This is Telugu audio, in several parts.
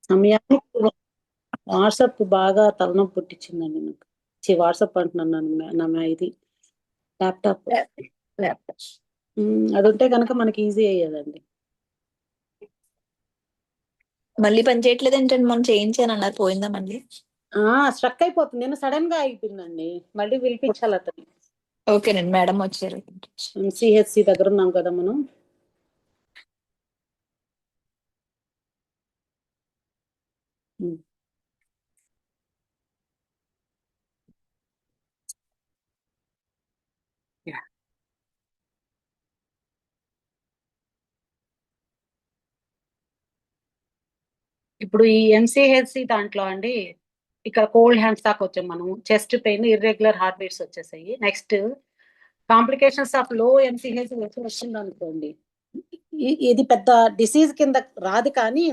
సమయానికి వాట్సాప్ బాగా తలనొప్పి పుట్టించిందండి నాకు. వాట్సాప్ అంటున్నాను, ఇది ల్యాప్టాప్. ల్యాప్టాప్ అది ఉంటే కనుక మనకి ఈజీ అయ్యేదండి. మళ్ళీ పని చేయట్లేదు ఏంటండి? మనం చేయించాను అన్నారు, పోయిందా మళ్ళీ? స్ట్రక్ అయిపోతుంది. నేను సడన్ గా అయిపోయిందండి. మళ్ళీ పిలిపించాలి అతను. ఓకేనండి, మేడం వచ్చారు. సిహెచ్సి దగ్గర ఉన్నాం కదా మనం. ఇప్పుడు ఈ ఎంసీహెచ్సి దాంట్లో అండి, ఇక్కడ కోల్డ్ హ్యాండ్స్ దాకా వచ్చాం మనం. Chest pain, irregular heart beats వచ్చేసాయి. Next complications of low MCH వచ్చింది అనుకోండి, ఇది పెద్ద డిసీజ్ కింద రాదు, కానీ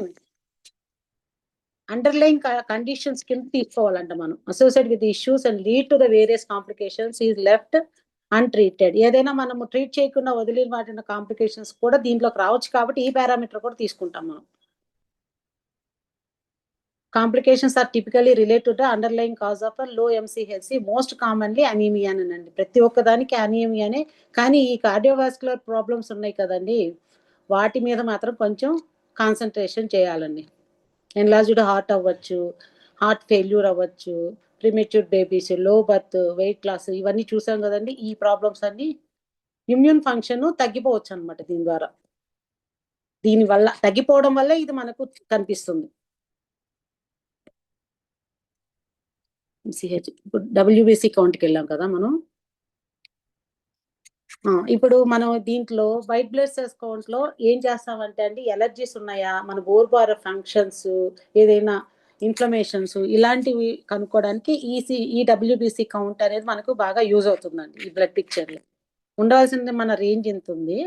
అండర్లైన్ కండిషన్స్ కింద తీసుకోవాలంట మనం. Associate with issues and lead to the various complications is left untreated. ఏదైనా మనము ట్రీట్ చేయకుండా వదిలిన వాటిన కాంప్లికేషన్స్ కూడా దీంట్లోకి రావచ్చు, కాబట్టి ఈ పారామీటర్ కూడా తీసుకుంటాం మనం. Complications are typically related to underlying cause of low MCHC, most commonly anaemia అనండి. ప్రతి ఒక్కదానికి అనీమియానే. కానీ ఈ కార్డియోవాస్కులర్ ప్రాబ్లమ్స్ ఉన్నాయి కదండి, వాటి మీద మాత్రం కొంచెం కాన్సన్ట్రేషన్ చేయాలండి. ఎన్లార్జ్డ్ హార్ట్ అవ్వచ్చు, హార్ట్ ఫెయిల్యూర్ అవ్వచ్చు, premature babies, low birth, weight loss, ఇవన్నీ చూసాం కదండి. ఈ ప్రాబ్లమ్స్ అన్ని ఇమ్యూన్ ఫంక్షన్ తగ్గిపోవచ్చు అనమాట. దీనివల్ల తగ్గిపోవడం వల్ల ఇది మనకు కనిపిస్తుంది. ఇప్పుడు డబ్ల్యూబీసీ కౌంట్కి వెళ్ళాం కదా మనం. ఇప్పుడు మనం దీంట్లో వైట్ బ్లడ్ సెల్స్ కౌంట్ లో ఏం చేస్తామంటే అండి, ఎలర్జీస్ ఉన్నాయా, మన బోర్బార్ ఫంక్షన్స్, ఏదైనా ఇన్ఫ్లమేషన్స్, ఇలాంటివి కనుక్కోవడానికి ఈ డబ్ల్యూబీసీ కౌంట్ అనేది మనకు బాగా యూజ్ అవుతుందండి. ఈ బ్లడ్ పిక్చర్ లో ఉండాల్సింది మన రేంజ్ ఎంత ఉంది.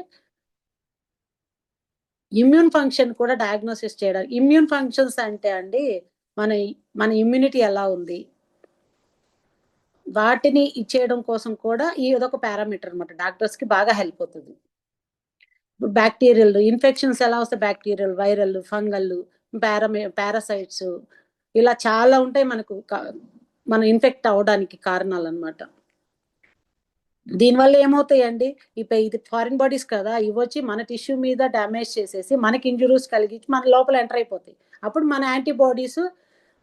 ఇమ్యూన్ ఫంక్షన్ కూడా డయాగ్నోసిస్ చేయడానికి. ఇమ్యూన్ ఫంక్షన్స్ అంటే అండి, మన మన ఇమ్యూనిటీ ఎలా ఉంది, వాటిని ఇచ్చేయడం కోసం కూడా ఈ ఇదొక పారామీటర్ అనమాట. డాక్టర్స్ కి బాగా హెల్ప్ అవుతుంది. బ్యాక్టీరియల్ ఇన్ఫెక్షన్స్ ఎలా వస్తాయి, బ్యాక్టీరియల్, వైరల్, ఫంగల్, పారాసైట్స్, ఇలా చాలా ఉంటాయి మనకు మనం ఇన్ఫెక్ట్ అవడానికి కారణాలు అనమాట. దీనివల్ల ఏమవుతాయండి, ఇది ఫారిన్ బాడీస్ కదా, ఇవి వచ్చి మన టిష్యూ మీద డ్యామేజ్ చేసేసి మనకి ఇంజురీస్ కలిగించి మన లోపల ఎంటర్ అయిపోతాయి. అప్పుడు మన యాంటీబాడీస్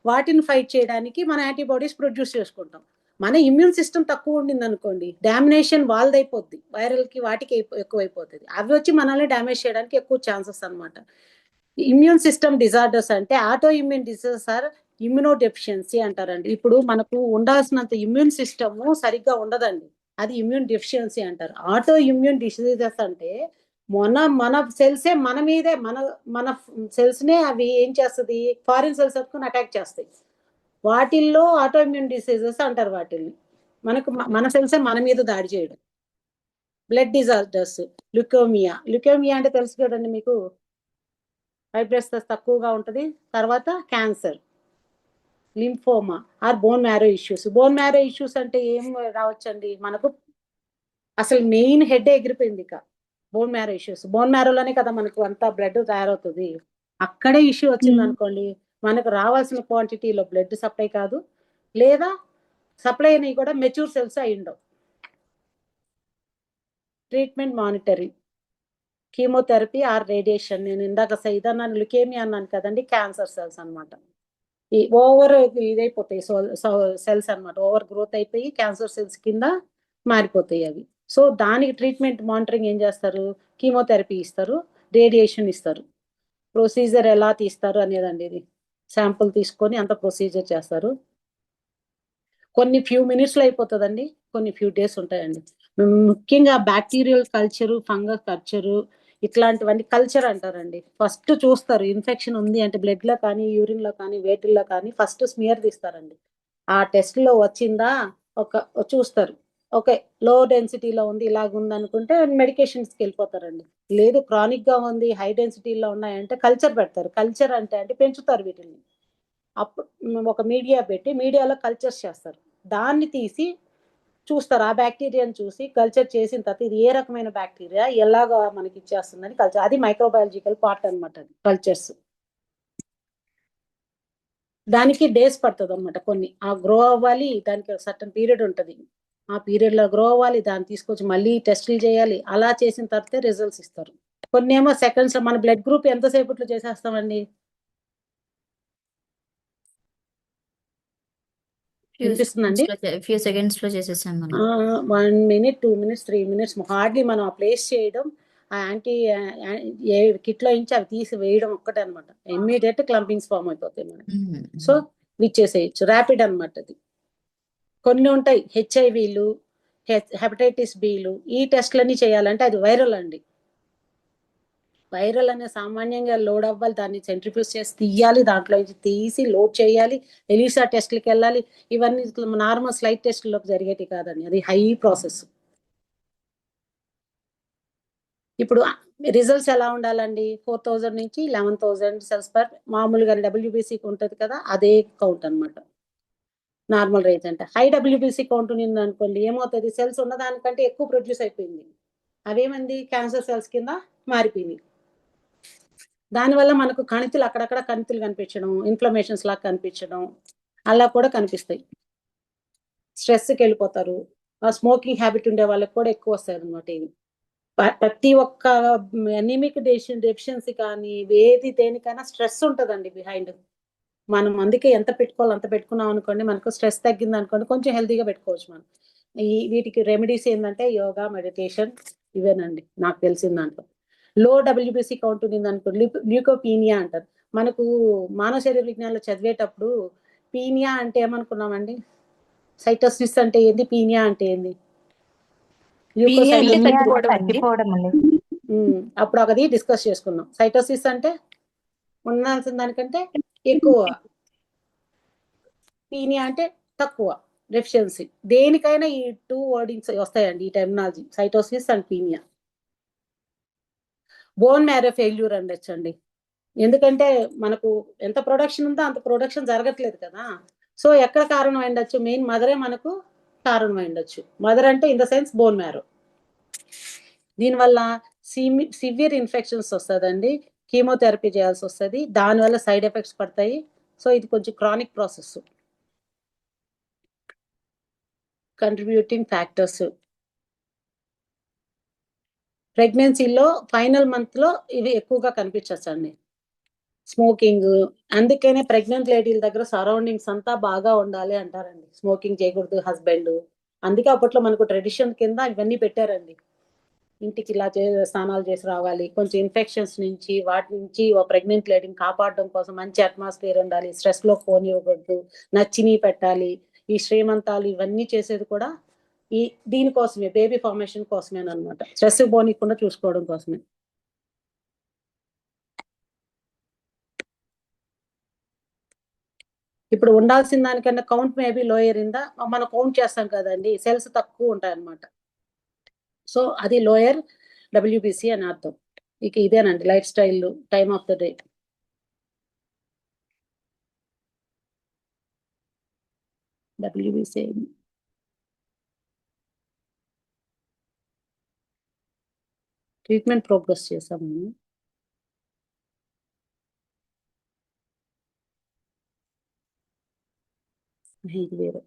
వాటిని ఫైట్ చేయడానికి మన యాంటీబాడీస్ ప్రొడ్యూస్ చేసుకుంటాం. మన ఇమ్యూన్ సిస్టమ్ తక్కువ ఉండింది అనుకోండి, డామినేషన్ వాళ్ళదైపోద్ది, వైరల్ కి వాటికి ఎక్కువైపోతుంది. అవి వచ్చి మనల్ని డ్యామేజ్ చేయడానికి ఎక్కువ ఛాన్సెస్ అనమాట. ఇమ్యూన్ సిస్టమ్ డిజార్డర్స్ అంటే auto immune diseases or immuno deficiency అంటారండి. ఇప్పుడు మనకు ఉండాల్సినంత ఇమ్యూన్ సిస్టమ్ సరిగ్గా ఉండదండి, అది ఇమ్యూన్ డెఫిషియన్సీ అంటారు. ఆటో ఇమ్యూన్ డిసీజెస్ అంటే మన సెల్సే మన మీదే, మన సెల్స్ నే అవి ఏం చేస్తుంది, ఫారిన్ సెల్స్ అటాక్ చేస్తాయి. వాటిల్లో ఆటో ఇమ్యూన్ డిసీజెస్ అంటారు వాటిల్ని. మన సెల్సే మన మీద దాడి చేయడం. బ్లడ్ డిజార్డర్స్, లుకోమియా అంటే తెలుసు కదండి మీకు, వైట్ బ్లడ్ సెల్స్ తక్కువగా ఉంటుంది. తర్వాత cancer, lymphoma or bone marrow issues. Bone marrow issues అంటే ఏం రావచ్చండి మనకు, అసలు మెయిన్ హెడ్ ఎగిరిపోయింది ఇక. బోన్ మ్యారో ఇష్యూస్, బోన్ మ్యారోలోనే కదా మనకు అంతా బ్లడ్ తయారవుతుంది. అక్కడే ఇష్యూ వచ్చింది అనుకోండి, మనకు రావాల్సిన క్వాంటిటీలో బ్లడ్ సప్లై కాదు, లేదా సప్లై అయినవి కూడా మెచ్యూర్ సెల్స్ అయి ఉండవు. Treatment monitoring, chemotherapy are radiation. నేను ఇందాక ఇదన్నాను, లుకేమియా అన్నాను కదండి, క్యాన్సర్ సెల్స్ అనమాట. ఈ ఓవర్ ఇదైపోతాయి సెల్స్ అనమాట, ఓవర్ గ్రోత్ అయిపోయి క్యాన్సర్ సెల్స్ కింద మారిపోతాయి అవి. సో దానికి ట్రీట్మెంట్ మానిటరింగ్ ఏం చేస్తారు, కీమోథెరపీ ఇస్తారు, రేడియేషన్ ఇస్తారు. ప్రొసీజర్ ఎలా తీస్తారు అనేదండి ఇది. శాంపుల్ తీసుకొని అంత ప్రొసీజర్ చేస్తారు. కొన్ని ఫ్యూ మినిట్స్లో అయిపోతుందండి, కొన్ని ఫ్యూ డేస్ ఉంటాయండి. ముఖ్యంగా బ్యాక్టీరియల్ కల్చరు, ఫంగల్ కల్చరు, ఇట్లాంటివన్నీ కల్చర్ అంటారండి. ఫస్ట్ చూస్తారు ఇన్ఫెక్షన్ ఉంది అంటే బ్లడ్ లో కానీ, యూరిన్ లో కానీ, వేటిల్లో కానీ ఫస్ట్ స్మియర్ తీస్తారండి. ఆ టెస్ట్ లో వచ్చిందా చూస్తారు. ఓకే, లో డెన్సిటీలో ఉంది, ఇలాగ ఉంది అనుకుంటే మెడికేషన్స్కి వెళ్ళిపోతారండి. లేదు క్రానిక్ గా ఉంది, హై డెన్సిటీలో ఉన్నాయంటే కల్చర్ పెడతారు. కల్చర్ అంటే పెంచుతారు వీటిని. అప్పుడు ఒక మీడియా పెట్టి మీడియాలో కల్చర్స్ చేస్తారు. దాన్ని తీసి చూస్తారు, ఆ బ్యాక్టీరియాని చూసి కల్చర్ చేసిన తర్వాత ఇది ఏ రకమైన బ్యాక్టీరియా, ఎలాగా మనకి ఇచ్చేస్తుందని కల్చర్. అది మైక్రోబయాలజికల్ పార్ట్ అనమాట, అది కల్చర్స్. దానికి డేస్ పడుతుంది అనమాట. కొన్ని ఆ గ్రో అవ్వాలి, దానికి సర్టన్ పీరియడ్ ఉంటుంది. ఆ పీరియడ్ లో గ్రో అవ్వాలి, దాన్ని తీసుకొచ్చి మళ్ళీ టెస్టులు చేయాలి. అలా చేసిన తర్వాత రిజల్ట్స్ ఇస్తారు. కొన్ని ఏమో సెకండ్స్. మన బ్లడ్ గ్రూప్ ఎంతసేపట్లో చేసేస్తామండి? వినిపిస్తుందండి? ఫ్యూ సెకండ్స్ లో చేసేసాం మనం. 1 minute, 2 minutes, 3 minutes హార్డ్లీ మనం ఆ ప్లేస్ చేయడం, ఆ యాంటీ ఏ కిట్ లో నుంచి అవి తీసి వేయడం ఒక్కటే అనమాట. ఇమ్మీడియట్ క్లంపింగ్స్ ఫామ్ అయిపోతాయి మనకి. సో విచ్చేసేయచ్చు, ర్యాపిడ్ అనమాట అది. కొన్ని ఉంటాయి హెచ్ఐవిలు, హెపటైటిస్ బిలు. ఈ టెస్ట్లన్నీ చేయాలంటే అది వైరల్ అండి. వైరల్ అనే సామాన్యంగా లోడ్ అవ్వాలి, దాన్ని సెంట్రిఫ్యూజ్ చేసి తీయాలి, దాంట్లో నుంచి తీసి లోడ్ చేయాలి, ఎలిసా టెస్ట్లకి వెళ్ళాలి. ఇవన్నీ నార్మల్ స్లైడ్ టెస్ట్లోకి జరిగేటి కాదండి, అది హై ప్రాసెస్. ఇప్పుడు రిజల్ట్స్ ఎలా ఉండాలండి? 4000 నుంచి 11,000 సెల్స్ పర్, మామూలుగా డబ్ల్యూబీసీకి ఉంటుంది కదా, అదే కౌంట్ అనమాట. నార్మల్ రేంజ్ అంటే హై డబ్ల్యూబీసీ కౌంట్ ఉంది అనుకోండి, ఏమవుతుంది? సెల్స్ ఉన్నదానికంటే ఎక్కువ ప్రొడ్యూస్ అయిపోయింది. అవేమంది క్యాన్సర్ సెల్స్ కింద మారిపోయింది. దానివల్ల మనకు కణితులు అక్కడక్కడ కణితులు కనిపించడం, ఇన్ఫ్లమేషన్స్ లాగా కనిపించడం అలా కూడా కనిపిస్తాయి. స్ట్రెస్కి వెళ్ళిపోతారు. ఆ స్మోకింగ్ హ్యాబిట్ ఉండే వాళ్ళకి కూడా ఎక్కువ వస్తాయి అనమాట ఇవి. ప్రతి ఒక్క ఎనీమిక్ డెఫిషియన్సీ కానీ ఏది దేనికైనా స్ట్రెస్ ఉంటుందండి బిహైండ్. మనం అందుకే ఎంత పెట్టుకోవాలి అంత పెట్టుకున్నాం అనుకోండి, మనకు స్ట్రెస్ తగ్గింది అనుకోండి, కొంచెం హెల్తీగా పెట్టుకోవచ్చు మనం. వీటికి రెమెడీస్ ఏంటంటే యోగా, మెడిటేషన్, ఇవేనండి నాకు తెలిసిన దాంట్లో. లో డబ్ల్యూబీసీ కౌంట్ ఉంది అనుకోండి, ల్యూకోపీనియా అంటారు. మనకు మానవ శరీర విజ్ఞానంలో చదివేటప్పుడు పీనియా అంటే ఏమనుకున్నామండి? సైటోసిస్ అంటే ఏంది, పీనియా అంటే ఏంది? తగ్గిపోవడం అండి. అప్పుడు ఒకది డిస్కస్ చేసుకున్నాం. సైటోసిస్ అంటే ఉండాల్సిన దానికంటే ఎక్కువ, పీనియా అంటే తక్కువ, డెఫిషియన్సీ. దేనికైనా ఈ 2 వర్డింగ్స్ వస్తాయండి, ఈ terminology, cytosis and penia. Bone marrow failure అండి. ఎందుకంటే మనకు ఎంత ప్రొడక్షన్ ఉందో అంత ప్రొడక్షన్ జరగట్లేదు కదా. సో ఎక్కడ కారణం అయిండొచ్చు? మెయిన్ మదరే మనకు కారణం అయిండొచ్చు. మదర్ అంటే in the sense bone marrow. దీనివల్ల సివియర్ ఇన్ఫెక్షన్స్ వస్తుందండి, కీమోథెరపీ చేయాల్సి వస్తుంది, దానివల్ల సైడ్ ఎఫెక్ట్స్ పడతాయి. సో ఇది కొంచెం క్రానిక్ ప్రాసెస్. కంట్రిబ్యూటింగ్ ఫ్యాక్టర్స్, ప్రెగ్నెన్సీలో ఫైనల్ మంత్ లో ఇవి ఎక్కువగా కనిపించచ్చండి. స్మోకింగ్, అందుకనే ప్రెగ్నెంట్ లేడీల దగ్గర సరౌండింగ్స్ అంతా బాగా ఉండాలి అంటారండి. స్మోకింగ్ చేయకూడదు హస్బెండ్. అందుకే అప్పట్లో మనకు ట్రెడిషన్ కింద ఇవన్నీ పెట్టారండి. ఇంటికి ఇలా స్నానాలు చేసి రావాలి, కొంచెం ఇన్ఫెక్షన్స్ నుంచి వాటి నుంచి ప్రెగ్నెంట్ లేడీని కాపాడడం కోసం మంచి అట్మాస్ఫియర్ ఉండాలి, స్ట్రెస్ లో పోనివ్వకూడదు, నచ్చిని పెట్టాలి. ఈ శ్రీమంతాలు ఇవన్నీ చేసేది కూడా ఈ దీనికోసమే, బేబీ ఫార్మేషన్ కోసమేనమాట, స్ట్రెస్ పోనీయకుండా చూసుకోవడం కోసమే. ఇప్పుడు ఉండాల్సిన దానికన్నా కౌంట్ మేబీ లోయర్ ఇందా, మనం కౌంట్ చేస్తాం కదండి, సెల్స్ తక్కువ ఉంటాయి అన్నమాట. సో అది లోయర్ డబ్ల్యూబీసీ అని అర్థం. ఇక ఇదేనండి life style, time of the day. WBC treatment progress చేసాము. ఇది వేరే.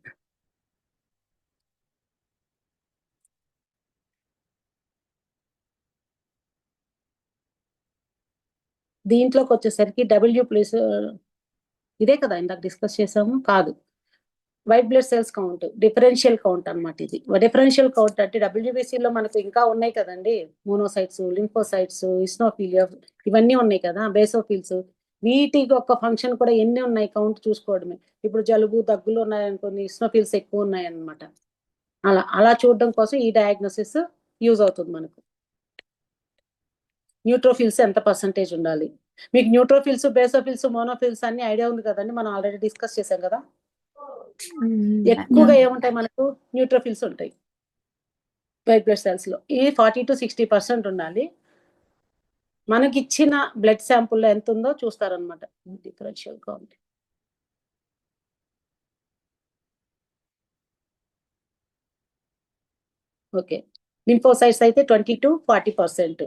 దీంట్లోకి వచ్చేసరికి డబ్ల్యూ ప్లస్ ఇదే కదా ఇందాక డిస్కస్ చేసాము, కాదు, white blood cells count, differential count అనమాట. ఇది డిఫరెన్షియల్ కౌంట్ అంటే డబ్ల్యూబీసీలో మనకు ఇంకా ఉన్నాయి కదండి, మోనోసైట్స్, లింఫోసైట్స్, ఇస్నోఫిలియా, ఇవన్నీ ఉన్నాయి కదా, బేసోఫిల్స్. వీటికి ఒక ఫంక్షన్ కూడా ఎన్ని ఉన్నాయి కౌంట్ చూసుకోవడమే. ఇప్పుడు జలుబు దగ్గులు ఉన్నాయనుకోని ఇస్నోఫిల్స్ ఎక్కువ ఉన్నాయన్నమాట. అలా అలా చూడడం కోసం ఈ డయాగ్నోసిస్ యూజ్ అవుతుంది మనకు. న్యూట్రోఫిల్స్ ఎంత పర్సంటేజ్ ఉండాలి? మీకు న్యూట్రోఫిల్స్, బేసోఫిల్స్, మోనోఫిల్స్ అన్ని ఐడియా ఉంది కదండి, మనం ఆల్రెడీ డిస్కస్ చేసాం కదా. ఎక్కువగా ఏముంటాయి మనకు? న్యూట్రోఫిల్స్ ఉంటాయి వైట్ బ్లడ్ సెల్స్ లో. ఈ 40 to 60% ఉండాలి. మనకి ఇచ్చిన బ్లడ్ శాంపుల్లో ఎంత ఉందో చూస్తారనమాట డిఫరెన్షియల్ కౌంట్. ఓకే, లింఫోసైట్స్ అయితే 20 to 40%.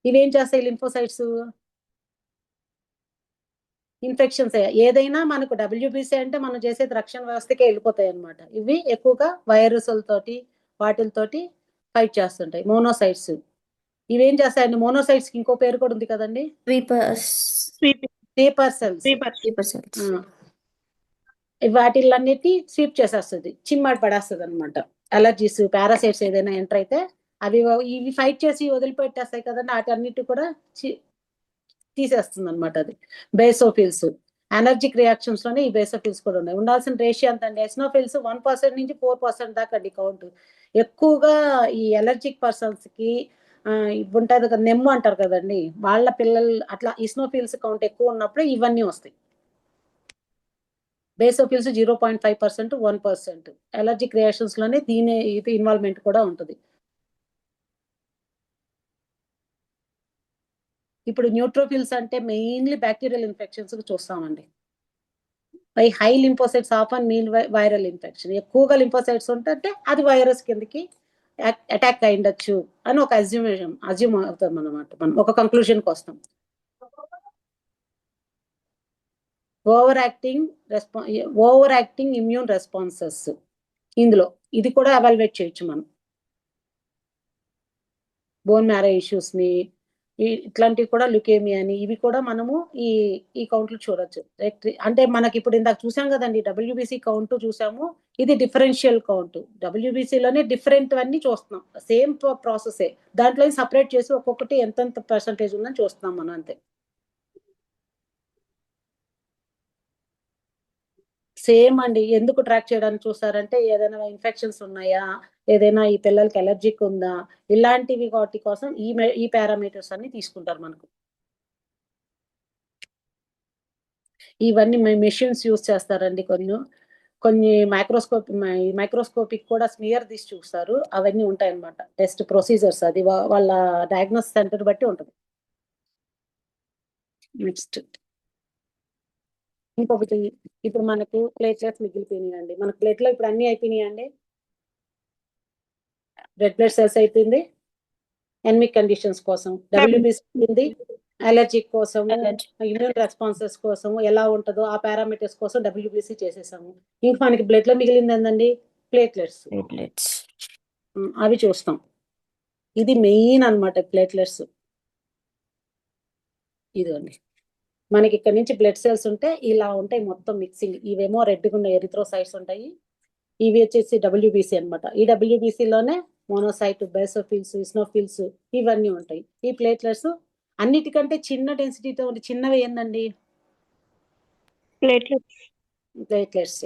ఇవేం చేస్తాయి లింఫోసైట్స్? ఇన్ఫెక్షన్స్ ఏదైనా మనకు డబ్ల్యూబీసీ అంటే మనం చేసేది రక్షణ వ్యవస్థకే వెళ్ళిపోతాయి అన్నమాట. ఇవి ఎక్కువగా వైరస్లతోటి వాటితోటి ఫైట్ చేస్తుంటాయి. మోనోసైట్స్ ఇవేం చేస్తాయండి? మోనోసైట్స్ కి ఇంకో పేరు కూడా ఉంది కదండి, స్వీపర్ సెల్స్. వాటిలన్నిటి స్వీప్ చేసేస్తుంది, చిమ్మాడి పడేస్తుంది అనమాట. అలర్జీస్, పారాసైట్స్ ఏదైనా ఎంటర్ అయితే అవి ఇవి ఫైట్ చేసి వదిలిపెట్టేస్తాయి కదండి, వాటన్నిటి కూడా తీసేస్తుంది అనమాట. అది బేసోఫిల్స్. ఎనర్జిక్ రియాక్షన్స్ లోనే ఈ బేసోఫిల్స్ కూడా ఉన్నాయి. ఉండాల్సిన రేషియో ఎంత అండి? ఎస్నోఫిల్స్ 1% నుంచి 4% దాకా అండి కౌంట్. ఎక్కువగా ఈ ఎలర్జిక్ పర్సన్స్ కి ఉంటుంది కదా, నెమ్ము అంటారు కదండి, వాళ్ళ పిల్లలు అట్లా ఇస్నోఫిల్స్ కౌంట్ ఎక్కువ ఉన్నప్పుడు ఇవన్నీ వస్తాయి. బేసోఫిల్స్ 0.5%, 1%. ఎలర్జిక్ రియాక్షన్స్ లోనే ఇది ఇన్వాల్వ్మెంట్ కూడా ఉంటుంది. ఇప్పుడు న్యూట్రోఫిల్స్ అంటే మెయిన్లీ బ్యాక్టీరియల్ ఇన్ఫెక్షన్స్ చూస్తామండి. By high lymphocytes often mean viral infection. ఎక్కువగా లింఫోసైట్స్ ఉంటే అది వైరస్ కిందకి అటాక్ అయ్యిండొచ్చు అని ఒక అజ్యూమ్ అవుతాం అన్నమాట. మనం ఒక కంక్లూజన్కి వస్తాం. ఓవర్ యాక్టింగ్ ఇమ్యూన్ రెస్పాన్సెస్ ఇందులో ఇది కూడా ఎవాల్యుయేట్ చేయొచ్చు మనం. బోన్ మ్యారో ఇష్యూస్ ని, ఇట్లాంటివి కూడా లుకేమియాని, ఇవి కూడా మనము ఈ కౌంట్లు చూడొచ్చు. అంటే మనకి ఇప్పుడు ఇందాక చూసాం కదండి, డబ్ల్యూబీసీ కౌంట్ చూసాము, ఇది డిఫరెన్షియల్ కౌంట్. డబ్ల్యూబీసీలోనే డిఫరెంట్ అన్ని చూస్తున్నాం, సేమ్ ప్రాసెస్. దాంట్లో సపరేట్ చేసి ఒక్కొక్కటి ఎంతెంత పర్సంటేజ్ ఉందని చూస్తున్నాం మనం, అంతే. సేమ్ అండి. ఎందుకు ట్రాక్ చేయడానికి చూస్తారంటే ఏదైనా ఇన్ఫెక్షన్స్ ఉన్నాయా, ఏదైనా ఈ పిల్లలకి ఎలర్జిక్ ఉందా, ఇలాంటివి వాటి కోసం ఈ పారామీటర్స్ అన్ని తీసుకుంటారు మనకు. ఇవన్నీ మెషిన్స్ యూస్ చేస్తారండి. కొన్ని మైక్రోస్కోపిక్ కూడా స్మియర్ తీసి చూస్తారు. అవన్నీ ఉంటాయి అన్నమాట, టెస్ట్ ప్రొసీజర్స్. అది వాళ్ళ డయాగ్నోస్ సెంటర్ బట్టి ఉంటుంది. నెక్స్ట్ ఇంకొకటి, ఇప్పుడు మనకు ప్లేట్లెట్స్ మిగిలిపోయినాయండి. మన ప్లేట్ లో ఇప్పుడు అన్ని అయిపోయినాయండి. రెడ్ బ్లడ్ సెల్స్ అయిపోయింది, ఎనిమిక్ కండిషన్స్ కోసం డబ్ల్యూబీసీ ఉంది, అలర్జిక్ కోసం, ఇమ్యూన్ రెస్పాన్సెస్ కోసం ఎలా ఉంటుందో ఆ పారామీటర్స్ కోసం డబ్ల్యూబీసీ చేసేసాము. ఇంకా మనకి బ్లడ్ లో మిగిలింది ఏంటండి? ప్లేట్లెట్స్. అవి చూస్తాం. ఇది మెయిన్ అన్నమాట, ప్లేట్లెట్స్. ఇదండి మనకి ఇక్కడ నుంచి బ్లడ్ సెల్స్ ఉంటే ఇలా ఉంటాయి మొత్తం మిక్సింగ్. ఇవేమో రెడ్గా ఉన్న ఎరిథ్రోసైట్స్ ఉంటాయి, ఇవి వచ్చేసి డబ్ల్యూబీసీ అనమాట. ఈ డబ్ల్యూబీసీలోనే మోనోసైట్, బేసోఫిల్స్, ఇస్నోఫిల్స్ ఇవన్నీ ఉంటాయి. ఈ ప్లేట్లెట్స్ అన్నిటికంటే చిన్న డెన్సిటీతో ఉంటే చిన్నవి ఏందండి? ప్లేట్లెట్స్.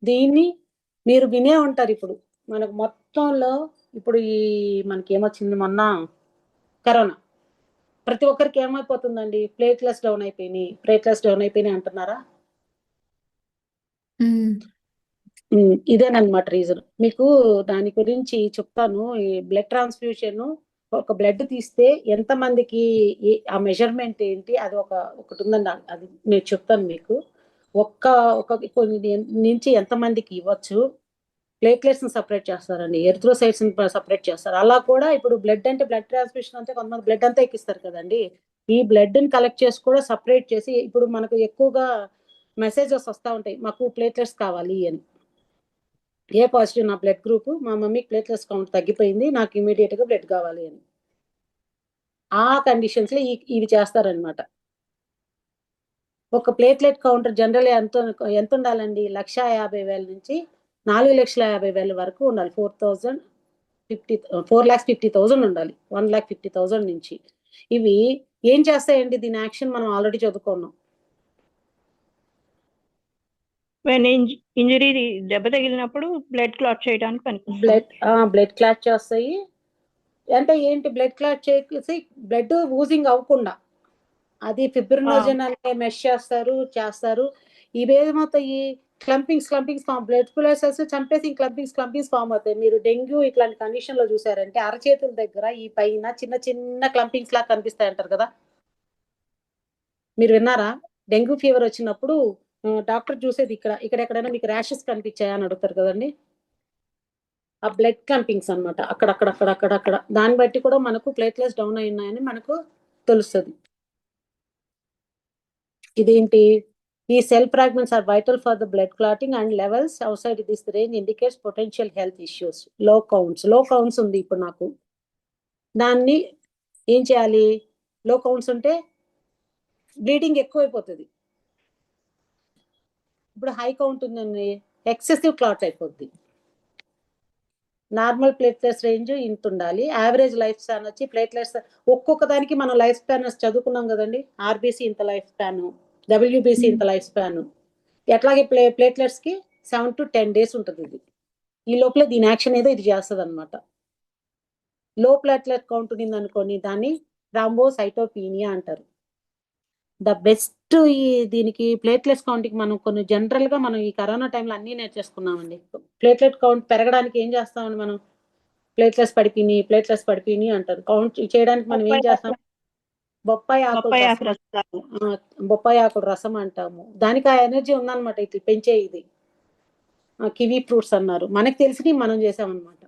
దీన్ని మీరు వినే ఉంటారు. ఇప్పుడు మనకు మొత్తంలో ఇప్పుడు మనకి ఏమొచ్చింది మొన్న, కరోనా. ప్రతి ఒక్కరికి ఏమైపోతుందండి? ప్లేట్లెట్స్ డౌన్ అయిపోయినాయి అంటున్నారా? ఇదేనమాట రీజన్. మీకు దాని గురించి చెప్తాను. ఈ బ్లడ్ ట్రాన్స్ఫ్యూషన్, ఒక బ్లడ్ తీస్తే ఎంత మందికి ఆ మెజర్మెంట్ ఏంటి, అది ఒకటి ఉందండి. అది నేను చెప్తాను మీకు. కొన్ని నుంచి ఎంత మందికి ఇవ్వచ్చు. ప్లేట్లెట్స్ ని సపరేట్ చేస్తారండి, ఎరిథ్రోసైట్స్ ని సపరేట్ చేస్తారు. అలా కూడా ఇప్పుడు బ్లడ్ అంటే బ్లడ్ ట్రాన్స్ఫ్యూషన్ అంటే కొంతమంది బ్లడ్ అంతా ఎక్కిస్తారు కదండి. ఈ బ్లడ్ ని కలెక్ట్ చేసి కూడా సపరేట్ చేసి, ఇప్పుడు మనకు ఎక్కువగా మెసేజెస్ వస్తూ ఉంటాయి, మాకు ప్లేట్లెట్స్ కావాలి అని. ఏ పాజిటివ్ నా బ్లడ్ గ్రూప్, మా మమ్మీకి ప్లేట్లెట్స్ కౌంట్ తగ్గిపోయింది, నాకు ఇమీడియట్ గా బ్లడ్ కావాలి అని. ఆ కండిషన్స్ లో ఇవి చేస్తారనమాట. ఒక ప్లేట్లెట్ కౌంటర్ జనరల్ ఎంత ఉండాలండి? 1,50,000 నుంచి 4,50,000 వరకు ఉండాలి. 4,50,000 ఉండాలి. 1,50,000 నుంచి. ఇవి ఏం చేస్తాయండి? దీని యాక్షన్ మనం ఆల్రెడీ చదువుకున్నాం. ఇంజరీ, దెబ్బ తగిలినప్పుడు బ్లడ్ క్లాట్ చేయడానికి బ్లడ్ క్లాట్ చేస్తాయి. అంటే ఏంటి? బ్లడ్ క్లాట్ చేసి బ్లడ్ ఊజింగ్ అవ్వకుండా అది ఫిబ్రినోజన్ అనే మెష్ చేస్తారు. ఇవేమవుతాయి? క్లంపింగ్స్ ఫామ్, బ్లడ్ ప్లేసెస్ చంపేసి క్లంపింగ్స్ ఫామ్ అవుతాయి. మీరు డెంగ్యూ ఇట్లాంటి కండిషన్ లో చూసారంటే అరచేతుల దగ్గర ఈ పైన చిన్న చిన్న క్లంపింగ్స్ లాగా కనిపిస్తాయి అంటారు కదా, మీరు విన్నారా? డెంగ్యూ ఫీవర్ వచ్చినప్పుడు డాక్టర్ చూసేది ఎక్కడైనా మీకు ర్యాషెస్ కనిపించాయా అని అడుగుతారు కదండి. ఆ బ్లడ్ క్లంపింగ్స్ అనమాట, అక్కడ దాన్ని బట్టి కూడా మనకు ప్లేట్లెట్స్ డౌన్ అయినాయని మనకు తెలుస్తుంది. ఇదేంటి, ఈ cell fragments are vital for the blood clotting and levels outside this range indicates potential health issues. Low counts ఉంది ఇప్పుడు నాకు. దాన్ని ఏం చేయాలి? లో కౌంట్స్ ఉంటే బ్లీడింగ్ ఎక్కువైపోతుంది. ఇప్పుడు హై కౌంట్ ఉందండి, ఎక్సెసివ్ క్లాట్ అయిపోద్ది. నార్మల్ ప్లేట్లెట్స్ రేంజ్ ఇంత ఉండాలి. యావరేజ్ లైఫ్ స్పాన్ వచ్చి ప్లేట్లెట్స్ ఒక్కొక్క దానికి మనం లైఫ్ స్పాన్ చదువుకున్నాం కదండి. ఆర్బీసీ ఇంత లైఫ్ స్పాన్, డబ్ల్యూబీసీ ఇంత లైఫ్ స్పాన్. ఎట్లాగే ప్లేట్లెట్స్ కి 7 to 10 days ఉంటుంది. ఇది ఈ లోపల దీని యాక్షన్ ఏదో ఇది చేస్తుంది అనమాట. లో ప్లేట్లెట్ కౌంట్ ఉంది అనుకోని దాన్ని థ్రాంబోసైటోపీనియా అంటారు. ద బెస్ట్ ఈ దీనికి ప్లేట్లెట్స్ కౌంట్కి మనం కొన్ని జనరల్ గా మనం ఈ కరోనా టైంలో అన్ని నేర్చేసుకున్నామండి. ప్లేట్లెట్ కౌంట్ పెరగడానికి ఏం చేస్తామండి మనం? ప్లేట్లెట్స్ పడిపోయినాయి అంటారు. కౌంట్ చేయడానికి మనం ఏం చేస్తాం? బొప్పాయి ఆకుల రసం అంటాము. దానికి ఆ ఎనర్జీ ఉందన్నమాట. ఇట్లా పెంచే ఇది కివీ ఫ్రూట్స్ అన్నారు. మనకు తెలిసి మనం చేసామన్నమాట.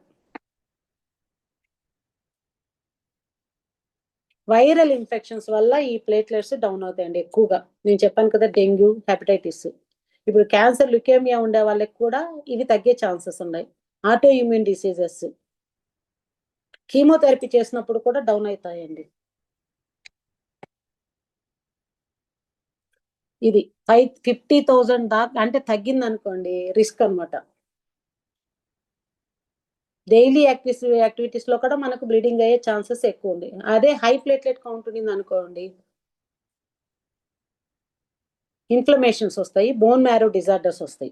వైరల్ ఇన్ఫెక్షన్స్ వల్ల ఈ ప్లేట్లెట్స్ డౌన్ అవుతాయండి ఎక్కువగా. నేను చెప్పాను కదా, డెంగ్యూ, హెపటైటిస్. ఇప్పుడు క్యాన్సర్, లుకేమియా ఉండే వాళ్ళకి కూడా ఇవి తగ్గే ఛాన్సెస్ ఉన్నాయి. ఆటో ఇమ్యూన్ డిసీజెస్, కీమోథెరపీ చేసినప్పుడు కూడా డౌన్ అవుతాయండి. ఇది 50,000 దాకా అంటే తగ్గింది అనుకోండి, రిస్క్ అనమాట. డైలీ యాక్టివిటీస్ లో కూడా మనకు బ్లీడింగ్ అయ్యే ఛాన్సెస్ ఎక్కువ ఉంది. అదే హై ప్లేట్లెట్ కౌంట్ ఉంది అనుకోండి, ఇన్ఫ్లమేషన్స్ వస్తాయి, బోన్ మ్యారో డిజార్డర్స్ వస్తాయి.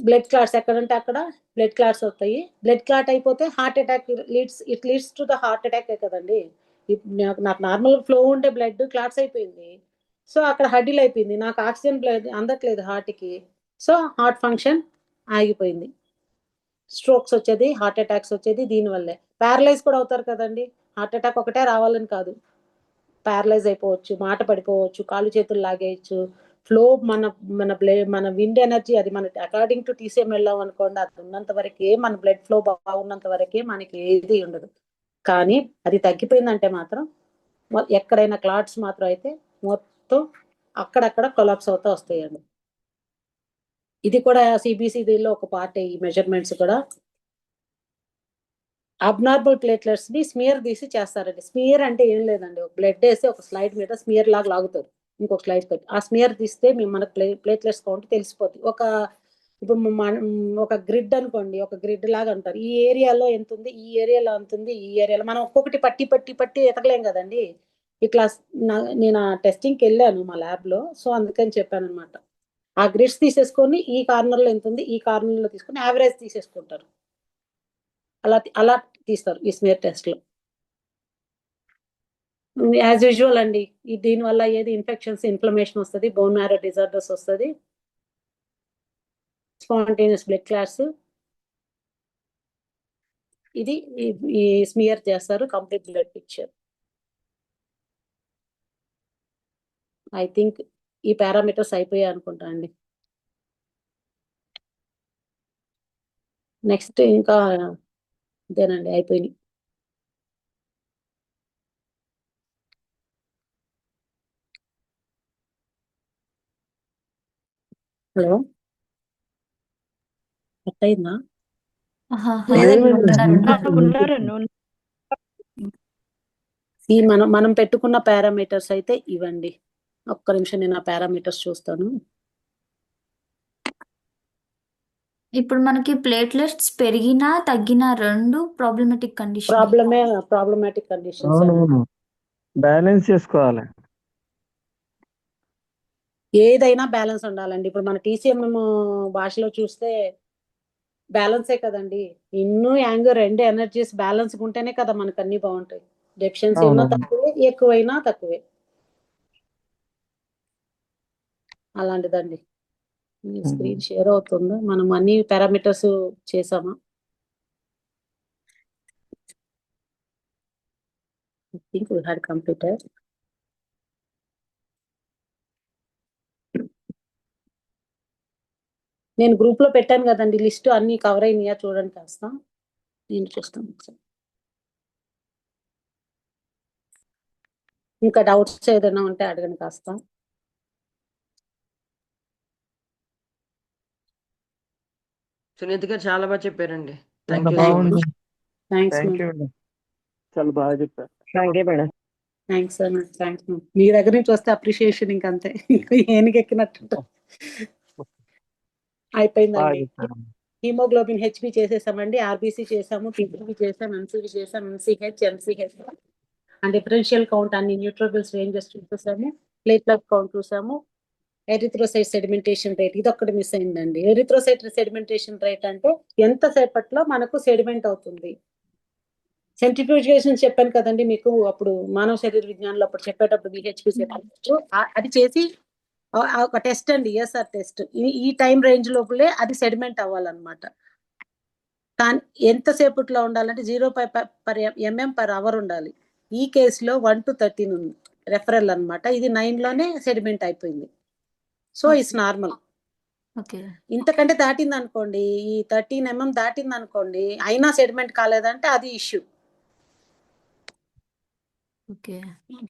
బ్లడ్ క్లాట్స్ ఎక్కడంటే అక్కడ బ్లడ్ క్లాట్స్ వస్తాయి. బ్లడ్ క్లాట్ అయిపోతే heart attack leads to the heart attack కదండి. నాకు నార్మల్ ఫ్లో ఉండే బ్లడ్ క్లాట్స్ అయిపోయింది. సో అక్కడ హడ్డీలు అయిపోయింది. నాకు ఆక్సిజన్ బ్లడ్ అందట్లేదు హార్ట్కి. సో హార్ట్ ఫంక్షన్ ఆగిపోయింది. స్ట్రోక్స్ వచ్చేది, హార్ట్ అటాక్స్ వచ్చేది దీనివల్లే. ప్యారలైజ్ కూడా అవుతారు కదండి. హార్ట్ అటాక్ ఒకటే రావాలని కాదు, ప్యారలైజ్ అయిపోవచ్చు, మాట పడిపోవచ్చు, కాళ్ళు చేతులు లాగేయచ్చు. ఫ్లో మన విండ్ ఎనర్జీ అది మన అకార్డింగ్ టు టీసీఎం వెళ్ళాం అనుకోండి, అది ఉన్నంత వరకే మన బ్లడ్ ఫ్లో బాగున్నంత వరకే మనకి ఏది ఉండదు. కానీ అది తగ్గిపోయిందంటే మాత్రం ఎక్కడైనా క్లాట్స్ మాత్రం అయితే మొత్తం అక్కడక్కడ కొలాప్స్ అవుతా వస్తాయండి. ఇది కూడా సిబిసిడిలో ఒక పార్ట్. ఈ మెజర్మెంట్స్ కూడా అబ్నార్మల్ ప్లేట్లెట్స్ ని స్మియర్ తీసి చేస్తారండి. స్మియర్ అంటే ఏం లేదండి, ఒక బ్లడ్ వేసి ఒక స్లైడ్ మీద స్మియర్ లాగా లాగుతారు, ఇంకొక స్లైడ్ తోటి. ఆ స్మియర్ తీస్తే మనకు ప్లేట్లెట్స్ కౌంట్ తెలిసిపోతుంది. ఇప్పుడు ఒక గ్రిడ్ అనుకోండి, ఒక గ్రిడ్ లాగా అంటారు. ఈ ఏరియాలో ఎంత ఉంది, ఈ ఏరియాలో ఎంత ఉంది, ఈ ఏరియాలో మనం ఒక్కొక్కటి పట్టి ఎతకలేం కదండి. ఇట్లా నేను ఆ టెస్టింగ్కి వెళ్ళాను మా ల్యాబ్ లో. సో అందుకని చెప్పాను అనమాట. ఆ గ్రిడ్స్ తీసేసుకొని ఈ కార్నర్ లో ఎంత ఉంది, ఈ కార్నర్ లో తీసుకొని యావరేజ్ తీసేసుకుంటారు. అలా తీస్తారు ఈ స్మియర్ టెస్ట్ లో. యాజ్ యూజువల్ అండి, దీనివల్ల ఏది ఇన్ఫెక్షన్స్, ఇన్ఫ్లమేషన్ వస్తుంది, బోన్ మ్యారో డిజార్డర్స్ వస్తుంది, స్పాంటేనియస్ బ్లడ్ క్లాట్స్. ఇది ఈ స్మియర్ చేస్తారు, complete blood picture. I think ఈ పారామీటర్స్ అయిపోయాయి అనుకుంటా అండి. నెక్స్ట్ ఇంకా ఇదేనండి, అయిపోయినాయి. హలో, కట్ అయిందా? లేదండి, ఉన్నారు. ఈ మనం పెట్టుకున్న పారామీటర్స్ అయితే ఇవ్వండి. ఒక్క నిమిషం, నేను ఆ పారామీటర్స్ చూస్తాను. ఇప్పుడు మనకి ప్లేట్లెట్స్ పెరిగినా తగ్గినా రెండు problematic condition. Problematic conditions. Balance చేసుకోవాలి. ఏదైనా బ్యాలెన్స్ ఉండాలండి. ఇప్పుడు మన టీసీఎం భాషలో చూస్తే బ్యాలెన్సే కదండి. ఇన్ను యాంగ్ రెండు ఎనర్జీస్ బ్యాలెన్స్ ఉంటేనే కదా మనకు అన్ని బాగుంటాయి. డెఫిషియన్సీ ఉన్నా తక్కువే, ఎక్కువైనా తక్కువే. అలాంటిదండి. స్క్రీన్ షేర్ అవుతుందా? మనం అన్ని పారామీటర్స్ చేసామా? I think we had completed. నేను గ్రూప్ లో పెట్టాను కదండి లిస్ట్, అన్ని కవర్ అయినాయా చూడండి కాస్త. నేను చూస్తాను ఒకసారి. ఇంకా డౌట్స్ ఏదైనా ఉంటే అడగండి కాస్త. సునీత గారు చాలా బాగా చెప్పారండి. చాలా థ్యాంక్ యూ సో బాగుంది. మచ్. Thanks thank you. చాలా బాగా చెప్పారు. Thank you madam. Thanks thanks మీ దగ్గర నుంచి వస్తే అప్రిషియేషన్ ఇంకంతే. ఏనుగెక్కినట్టు బాగా అయిపోయిందండి. చెప్పారు. హీమోగ్లోబిన్ హెచ్బి చేసేసామండి, ఆర్బీసీ చేసాము, పీపీబీ చేసాం, ఎంసీబీ చేసాం, ఎంసీహెచ్ అండ్ డిఫరెన్షియల్ కౌంట్ అన్ని న్యూట్రోఫిల్స్ రేంజెస్ చూసేసాము, ప్లేట్లెట్ కౌంట్ చూసాము, ఎరిథ్రోసైట్ సెడిమెంటేషన్ రేట్ ఇది ఒక్కటి మిస్ అయిందండి. ఎరిథ్రోసైట్ సెడిమెంటేషన్ రేట్ అంటే ఎంతసేపట్లో మనకు సెడిమెంట్ అవుతుంది. సెంట్రిఫ్యూగేషన్ చెప్పాను కదండి మీకు అప్పుడు మానవ శరీర విజ్ఞానంలో అప్పుడు చెప్పేటప్పుడు బిహెచ్పి చెప్పేటప్పుడు అది చేసి ఒక టెస్ట్ అండి, ఈఎస్ఆర్ టెస్ట్. ఈ టైం రేంజ్ లోపలే అది సెడిమెంట్ అవ్వాలన్నమాట. కానీ ఎంతసేపట్లో ఉండాలంటే 0.5 mm/h ఉండాలి. ఈ కేసులో 1 to 13 ఉంది రెఫరల్ అన్నమాట. ఇది 9 లోనే సెడిమెంట్ అయిపోయింది. So it's normal. ఓకే. ఇంతకంటే దాటింది అనుకోండి, ఈ 13 mm దాటింది అనుకోండి, అయినా సెడిమెంట్ కాలేదంటే అది issue. Okay.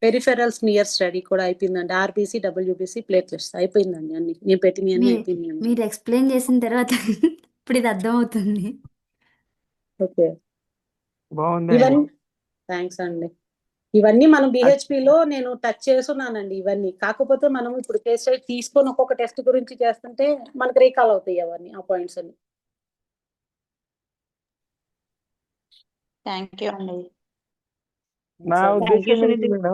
Peripherals near study కూడా అయిపోయిందండి. ఆర్బీసీ, డబ్ల్యూబీసీ, ప్లేట్లెట్స్ అయిపోయిందండి. అన్ని నేను పెట్టినవి అన్ని అయిపోయినాయండి. మీరు ఎక్స్ప్లెయిన్ చేసిన తర్వాత ఇప్పుడు ఇది అర్థమవుతుంది. ఓకే, బాగుంది. ఇవన్నీ థ్యాంక్స్ అండి. ఇవన్నీ మనం బిహెచ్పిలో నేను టచ్ చేస్తున్నానండి ఇవన్నీ. కాకపోతే మనం ఇప్పుడు కేస్ స్టడీ తీసుకొని ఒక్కొక్క టెస్ట్ గురించి చేస్తుంటే మనకు రీకాల్ అవుతాయి అవన్నీ ఆ పాయింట్స్ అన్ని. థ్యాంక్ యూ అండి. నా సరే, ఉద్దేశం సునీత ఏంటి మేడం,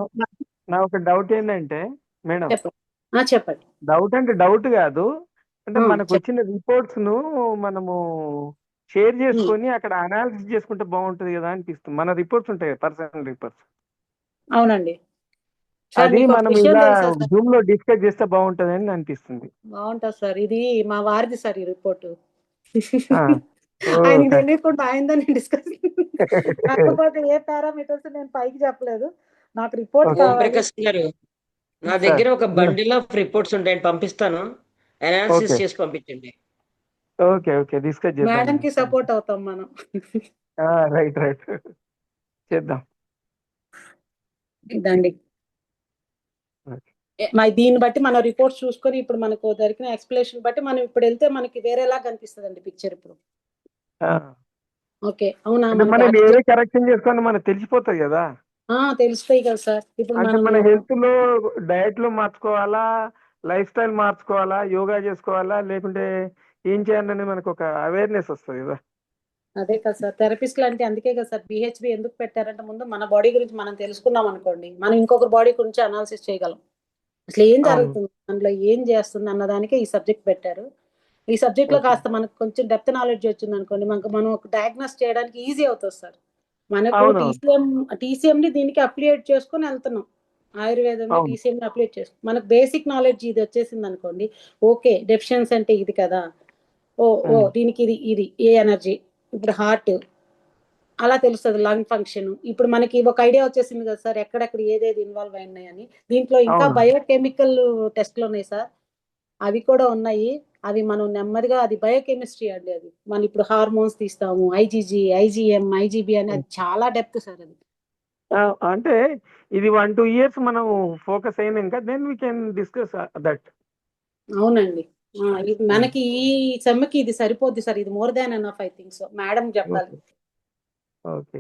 నా ఒక డౌట్ ఏంటంటే మేడం, చెప్పండి. చెప్పండి. డౌట్ అంటే డౌట్ కాదు, అంటే మనకు చెప్పండి. వచ్చిన రిపోర్ట్స్ ను మనము షేర్ చేసుకొని అక్కడ అనాలిసిస్ చేసుకుంటే బాగుంటది కదా అనిపిస్తుంది. మన రిపోర్ట్స్ ఉంటాయి కదా, పర్సనల్ రిపోర్ట్స్, అవునండి సార్, అది మీకు ఒక మనం విషయం ఇలా తెలుసా సార్? జూమ్ లో డిస్కస్ చేస్తే బాగుంటది అని అనిపిస్తుంది. బాగుంటుంది సార్. ఇది మా వారిది సార్ ఈ రిపోర్టు. ఆ, ఆయనకి ఓకే. తెలియకుండా ఆయనదని డిస్కస్. కాకపోతే ఏ పారామీటర్స్ నేను పైకి చెప్పలేదు. నాకు రిపోర్ట్ ఓకే. ఓం కావాలి. ప్రకాష్ గారు, నా సార్ దగ్గర ఒక మేడం, బండిల్ ఆఫ్ రిపోర్ట్స్ ఉంటాయండి, పంపిస్తాను. అనాలిసిస్ ఓకే చేసి పంపించండి. ఓకే ఓకే డిస్కస్ చేద్దాం మేడం కి మేడం. సపోర్ట్ అవుతాం మనం. రైట్ రైట్ చేద్దాం. ఇదండి. దీన్ని బట్టి మన రిపోర్ట్స్ చూసుకొని ఇప్పుడు మనకు దొరికిన ఎక్స్ప్లెనేషన్ బట్టి మనం ఇప్పుడు వెళ్తే మనకి వేరేలా కనిపిస్తుంది పిక్చర్ ఇప్పుడు. ఆ, ఓకే, అవునా? అంటే మనకి మనం ఏది కరెక్షన్ చేసుకొని మనకు తెలిసిపోతుంది కదా. తెలుస్తాయి కదా సార్. ఇప్పుడు అంటే మన మనం హెల్త్ లో డయట్ లో మార్చుకోవాలా, లైఫ్ స్టైల్ మార్చుకోవాలా, యోగా చేసుకోవాలా, లేకుంటే ఏం చేయాలని మనకు ఒక అవేర్నెస్ వస్తుంది కదా. అదే కదా సార్, థెరపిస్ట్లు అంటే అందుకే కదా సార్ బిహెచ్బి ఎందుకు పెట్టారంటే ముందు మన బాడీ గురించి మనం తెలుసుకున్నాం అనుకోండి, మనం ఇంకొకరి బాడీ గురించి అనాలిసిస్ చేయగలం. అసలు ఏం అవును. జరుగుతుంది అందులో, ఏం చేస్తుంది అన్నదానికే ఈ సబ్జెక్ట్ పెట్టారు. ఈ సబ్జెక్ట్ లో ఓకే. కాస్త మనకు కొంచెం డెప్త్ నాలెడ్జ్ వచ్చింది అనుకోండి, మనం ఒక డయాగ్నోస్ చేయడానికి ఈజీ అవుతుంది సార్. మనకు అవునవును. టీసీఎం ని దీనికి అప్లికేట్ చేసుకుని వెళ్తున్నాం. ఆయుర్వేదంలో అవును. టీసీఎం ని అప్లికేట్ చేసుకుని మనకు బేసిక్ నాలెడ్జ్ ఇది వచ్చేసింది అనుకోండి. ఓకే, డెఫిషియన్సీ అంటే ఇది కదా, ఓ దీనికి ఇది ఏ ఎనర్జీ, ఇప్పుడు హార్ట్ అలా తెలుస్తుంది, లంగ్ ఫంక్షన్. ఇప్పుడు మనకి ఒక ఐడియా వచ్చేసింది కదా సార్, ఎక్కడెక్కడ ఏదేది ఇన్వాల్వ్ అయినాయని. దీంట్లో ఇంకా అవును. బయోకెమికల్ టెస్ట్లు ఉన్నాయి సార్, అవి కూడా ఉన్నాయి. అవి మనం నెమ్మదిగా, అది బయోకెమిస్ట్రీ అండి. అది మనం ఇప్పుడు హార్మోన్స్ తీస్తాము, ఐజీజీ, ఐజీఎం, ఐజీబీ అని, అది చాలా డెప్త్ సార్ అది. అంటే ఇది 1-2 years మనం ఫోకస్ అయినాక then we can discuss that. అవునండి. ఇది మనకి ఈ సెమ్కి ఇది సరిపోద్ది సార్, ఇది more than enough I think so. Madam చెప్పాలి. Okay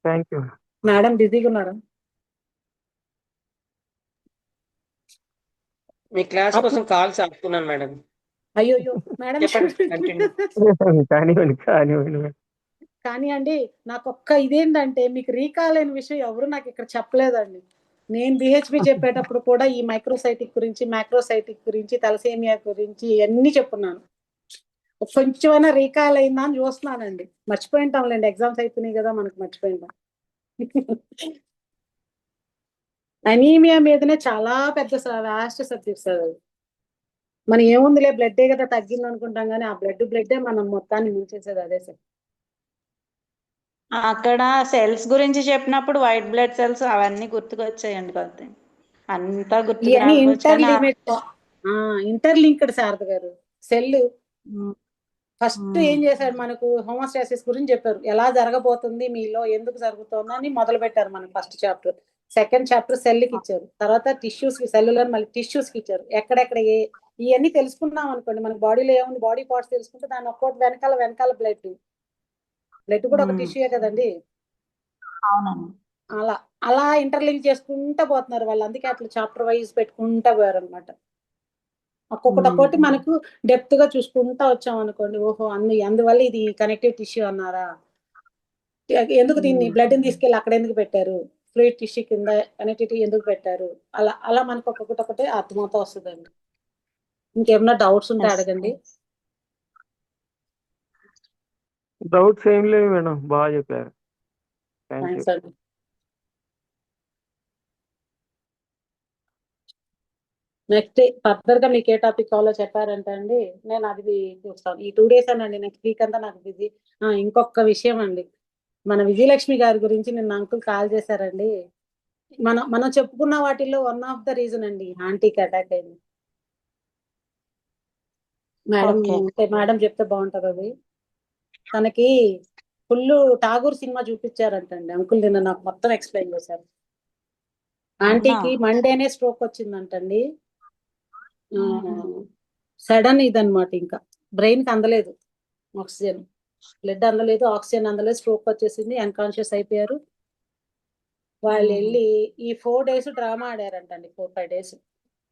thank you. మేడం బిజీగా ఉన్నారా? మీ క్లాస్ కోసం కాల్స్ ఆపుతున్నాను మేడం. అయ్యో మేడం చెప్పండి, కంటిన్యూ. కానివ్వండి కానివ్వండి. కానీ అండి, నాకు ఒక్క ఇదేంటంటే, మీకు రీకాల్ అయిన విషయం ఎవరు నాకు ఇక్కడ చెప్పలేదండి. నేను బిహెచ్పి చెప్పేటప్పుడు కూడా ఈ మైక్రోసైటిక్ గురించి, మ్యాక్రోసైటిక్ గురించి, తలసేమియా గురించి అన్ని చెప్పున్నాను. కొంచెమైనా రీకాల్ అయిందా అని చూస్తున్నానండి. మర్చిపోయింటాంలేండి, ఎగ్జామ్స్ అయిపోయినాయి కదా మనకు, మర్చిపోయింటాం. అనీమియా మీదనే చాలా పెద్ద వాస్ట్ సబ్జెక్ట్ సార్ అది. మనం ఏముందిలే బ్లడ్డే కదా తగ్గింది అనుకుంటాం, కానీ ఆ బ్లడ్డే మనం మొత్తాన్ని ముంచేసేది అదే సార్. అక్కడ సెల్స్ గురించి చెప్పినప్పుడు వైట్ బ్లడ్ సెల్స్ అవన్నీ గుర్తుకొచ్చాయండి కొద్ది, అంతా గుర్తుకు ఇవన్నీ రాకపోవచ్చు కానీ ఇంటర్లింక్డ్ శారద గారు. సెల్ ఫస్ట్ ఏం చేశాడు మనకు హోమోస్టాసిస్ గురించి చెప్పారు, ఎలా జరగబోతుంది మీలో, ఎందుకు జరుగుతుంది అని మొదలు పెట్టారు మనకు first chapter. Second chapter cell కి ఇచ్చారు, తర్వాత టిష్యూస్ కి, సెల్యులర్ మళ్ళీ టిష్యూస్ కి ఇచ్చారు, ఎక్కడెక్కడ ఇవన్నీ తెలుసుకున్నాం అనుకోండి, మనకి బాడీలో ఏముంది బాడీ పార్ట్స్ తెలుసుకుంటే దాని ఒక్కోటి వెనకాల బ్లడ్ కూడా ఒక టిష్యూయే కదండి. అవునండి. అలా అలా ఇంటర్లింక్ చేసుకుంటా పోతున్నారు వాళ్ళు, అందుకే అట్లా చాప్టర్ వైజ్ పెట్టుకుంటా పోయారు అనమాట. ఒక్కొక్కటి మనకు డెప్త్ గా చూసుకుంటా వచ్చాం అనుకోండి, ఓహో అందువల్ల ఇది కనెక్టివ్ టిష్యూ అన్నారా, ఎందుకు దీన్ని బ్లడ్ ని తీసుకెళ్ళి అక్కడ ఎందుకు పెట్టారు, ఫ్లూయిడ్ టిష్యూ కింద కనెక్టివిటీ ఎందుకు పెట్టారు, అలా మనకు ఒక్కొక్కటి అర్థమవుతా వస్తుందండి. ఇంకేమన్నా డౌట్స్ ఉంటే అడగండి. డౌట్స్ ఏం లేవు మేడం, బాగా చెప్పారు. Thank you. థ్యాంక్స్ అండి. నెక్స్ట్ ఫర్దర్ గా మీకు ఏ టాపిక్ కావాలో చెప్పారంటే అండి, నేను అది చూస్తాను. ఈ 2 days అనండి, నెక్స్ట్ వీక్ అంతా నాకు బిజీ. ఇంకొక విషయం అండి, మన విజయలక్ష్మి గారి గురించి నిన్న అంకుల్ కాల్ చేశారండి. మనం చెప్పుకున్న వాటిల్లో వన్ ఆఫ్ ద రీజన్ అండి ఆంటీకి అటాక్ అయింది. మేడం చెప్తే బాగుంటది అది. తనకి ఫుల్ ఠాగూర్ సినిమా చూపించారంటండి అంకుల్, నిన్న నాకు మొత్తం ఎక్స్ప్లెయిన్ చేశారు. ఆంటీకి మండేనే స్ట్రోక్ వచ్చిందంటండి. సడన్ ఇదనమాట, ఇంకా బ్రెయిన్ కి అందలేదు ఆక్సిజన్, బ్లడ్ అందలేదు, ఆక్సిజన్ అందలేదు, స్ట్రోక్ వచ్చేసింది, అన్కాన్షియస్ అయిపోయారు. వాళ్ళు వెళ్ళి ఈ 4 days డ్రామా ఆడారంటండి, 4-5 days.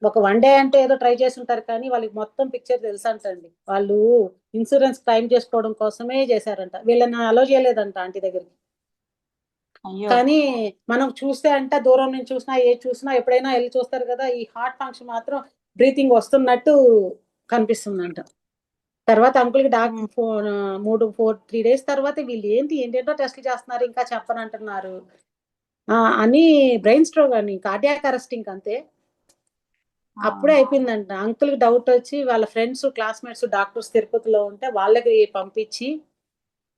ఒక 1 day అంటే ఏదో ట్రై చేసి ఉంటారు, కానీ వాళ్ళకి మొత్తం పిక్చర్ తెలుసు అంటండి. వాళ్ళు ఇన్సూరెన్స్ క్లైమ్ చేసుకోవడం కోసమే చేశారంట, వీళ్ళని అలో చేయలేదంట ఆంటీ దగ్గరికి. కానీ మనం చూస్తే అంట, దూరం నుంచి చూసినా ఏది చూసినా ఎప్పుడైనా వెళ్ళి చూస్తారు కదా, ఈ హార్ట్ ఫంక్షన్ మాత్రం బ్రీతింగ్ వస్తున్నట్టు కనిపిస్తుందంట. తర్వాత అంకుల్ కి డాక్టర్ ఫోన్ 3-4-3 days తర్వాత వీళ్ళు ఏంటేంటో టెస్ట్లు చేస్తున్నారు, ఇంకా చెప్పనంటున్నారు అని, బ్రెయిన్ స్ట్రోక్ అని, కార్డియాక్ అరెస్ట్ ఇంక అంతే. అప్పుడే అయిపోయిందంట. అంకుల్ కి డౌట్ వచ్చి వాళ్ళ ఫ్రెండ్స్ క్లాస్మేట్స్ డాక్టర్స్ తిరుపతిలో ఉంటే వాళ్ళకి పంపించి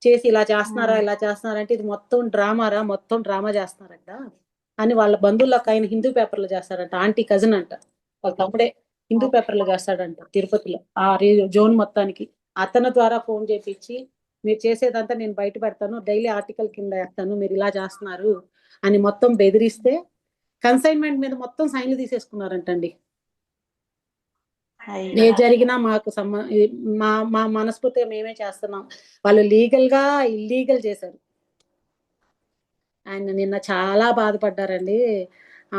చేసి ఇలా చేస్తున్నారంటే ఇది మొత్తం డ్రామా చేస్తున్నారంట అని వాళ్ళ బంధువులకు ఆయన హిందూ పేపర్లో చేస్తారంట. ఆంటీ కజిన్ అంట, వాళ్ళ తమ్ముడే హిందూ పేపర్లో చేస్తాడంట తిరుపతిలో, ఆ జోన్ మొత్తానికి. అతని ద్వారా ఫోన్ చేపించి మీరు చేసేదంతా నేను బయట పెడతాను, డైలీ ఆర్టికల్ కింద వేస్తాను, మీరు ఇలా చేస్తున్నారు అని మొత్తం బెదిరిస్తే కన్సైన్మెంట్ మీద మొత్తం సైన్లు తీసేసుకున్నారంటండి. ఏ జరిగినా మాకు మా మనస్ఫూర్తిగా మేమే చేస్తున్నాం, వాళ్ళు లీగల్ గా ఇల్లీగల్ చేశారు. ఆయన నిన్న చాలా బాధపడ్డారండి.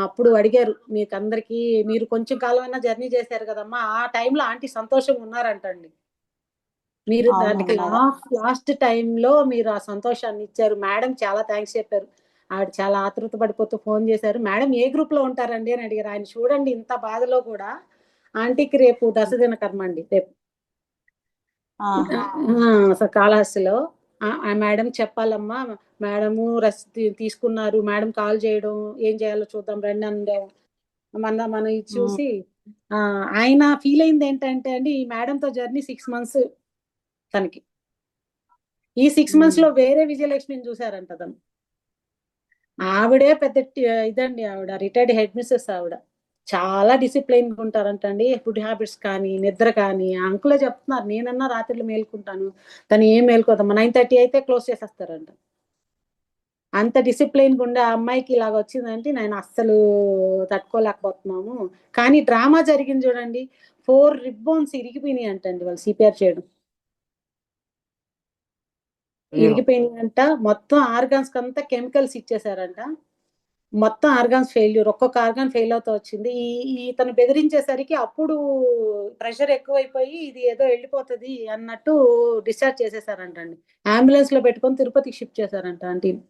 అప్పుడు అడిగారు, మీకు అందరికి మీరు కొంచెం కాలమైనా జర్నీ చేశారు కదమ్మా, ఆ టైంలో ఆంటీ సంతోషంగా ఉన్నారంటండి. మీరు దానికి లాస్ట్ టైంలో మీరు ఆ సంతోషాన్ని ఇచ్చారు. మేడం చాలా థ్యాంక్స్ చెప్పారు. ఆవిడ చాలా ఆతృత పడిపోతూ ఫోన్ చేశారు, మేడం ఏ గ్రూప్ లో ఉంటారండి అని అడిగారు. ఆయన చూడండి ఇంత బాధలో కూడా, ఆంటీకి రేపు దశదిన కర్మ అండి, రేపు కాళహస్తిలో. ఆ మేడం చెప్పాలమ్మా, మేడము రెస్ట్ తీసుకున్నారు, మేడం కాల్ చేయడం, ఏం చేయాలో చూద్దాం రండి అందాం. మనం ఇది చూసి ఆయన ఫీల్ అయింది ఏంటంటే అండి, ఈ మేడంతో జర్నీ 6 months తనకి. ఈ 6 months లో వేరే విజయలక్ష్మిని చూసారంట తను. ఆవిడే పెద్ద ఇదండి, ఆవిడ రిటైర్డ్ హెడ్ మిస్సెస్. ఆవిడ చాలా డిసిప్లైన్ గా ఉంటారంటండి, ఫుడ్ హ్యాబిట్స్ కానీ, నిద్ర కానీ. అంకులే చెప్తున్నారు, నేనన్నా రాత్రిలో మేల్కుంటాను, తను ఏం మేల్కోదమ్మా, 9:30 అయితే క్లోజ్ చేసేస్తారంట. అంత డిసిప్లైన్ గా ఉండే ఆ అమ్మాయికి ఇలాగ వచ్చిందంటే నేను అస్సలు తట్టుకోలేకపోతున్నాము. కానీ డ్రామా జరిగింది చూడండి, 4 rib bones ఇరిగిపోయినాయి అంటండి, వాళ్ళు సిపిఆర్ చేయడం ఇరిగిపోయినాయంట. మొత్తం ఆర్గాన్స్ కంతా కెమికల్స్ ఇచ్చేసారంట, మొత్తం ఆర్గాన్స్ ఫెయిల్యూర్, ఒక్కొక్క ఆర్గాన్ ఫెయిల్ అవుతూ వచ్చింది. ఇతను బెదిరించేసరికి అప్పుడు ప్రెషర్ ఎక్కువైపోయి ఇది ఏదో వెళ్ళిపోతుంది అన్నట్టు డిశ్చార్జ్ చేసేసారంటండి. అంబులెన్స్ లో పెట్టుకొని తిరుపతికి షిఫ్ట్ చేశారంట ఆంటీని.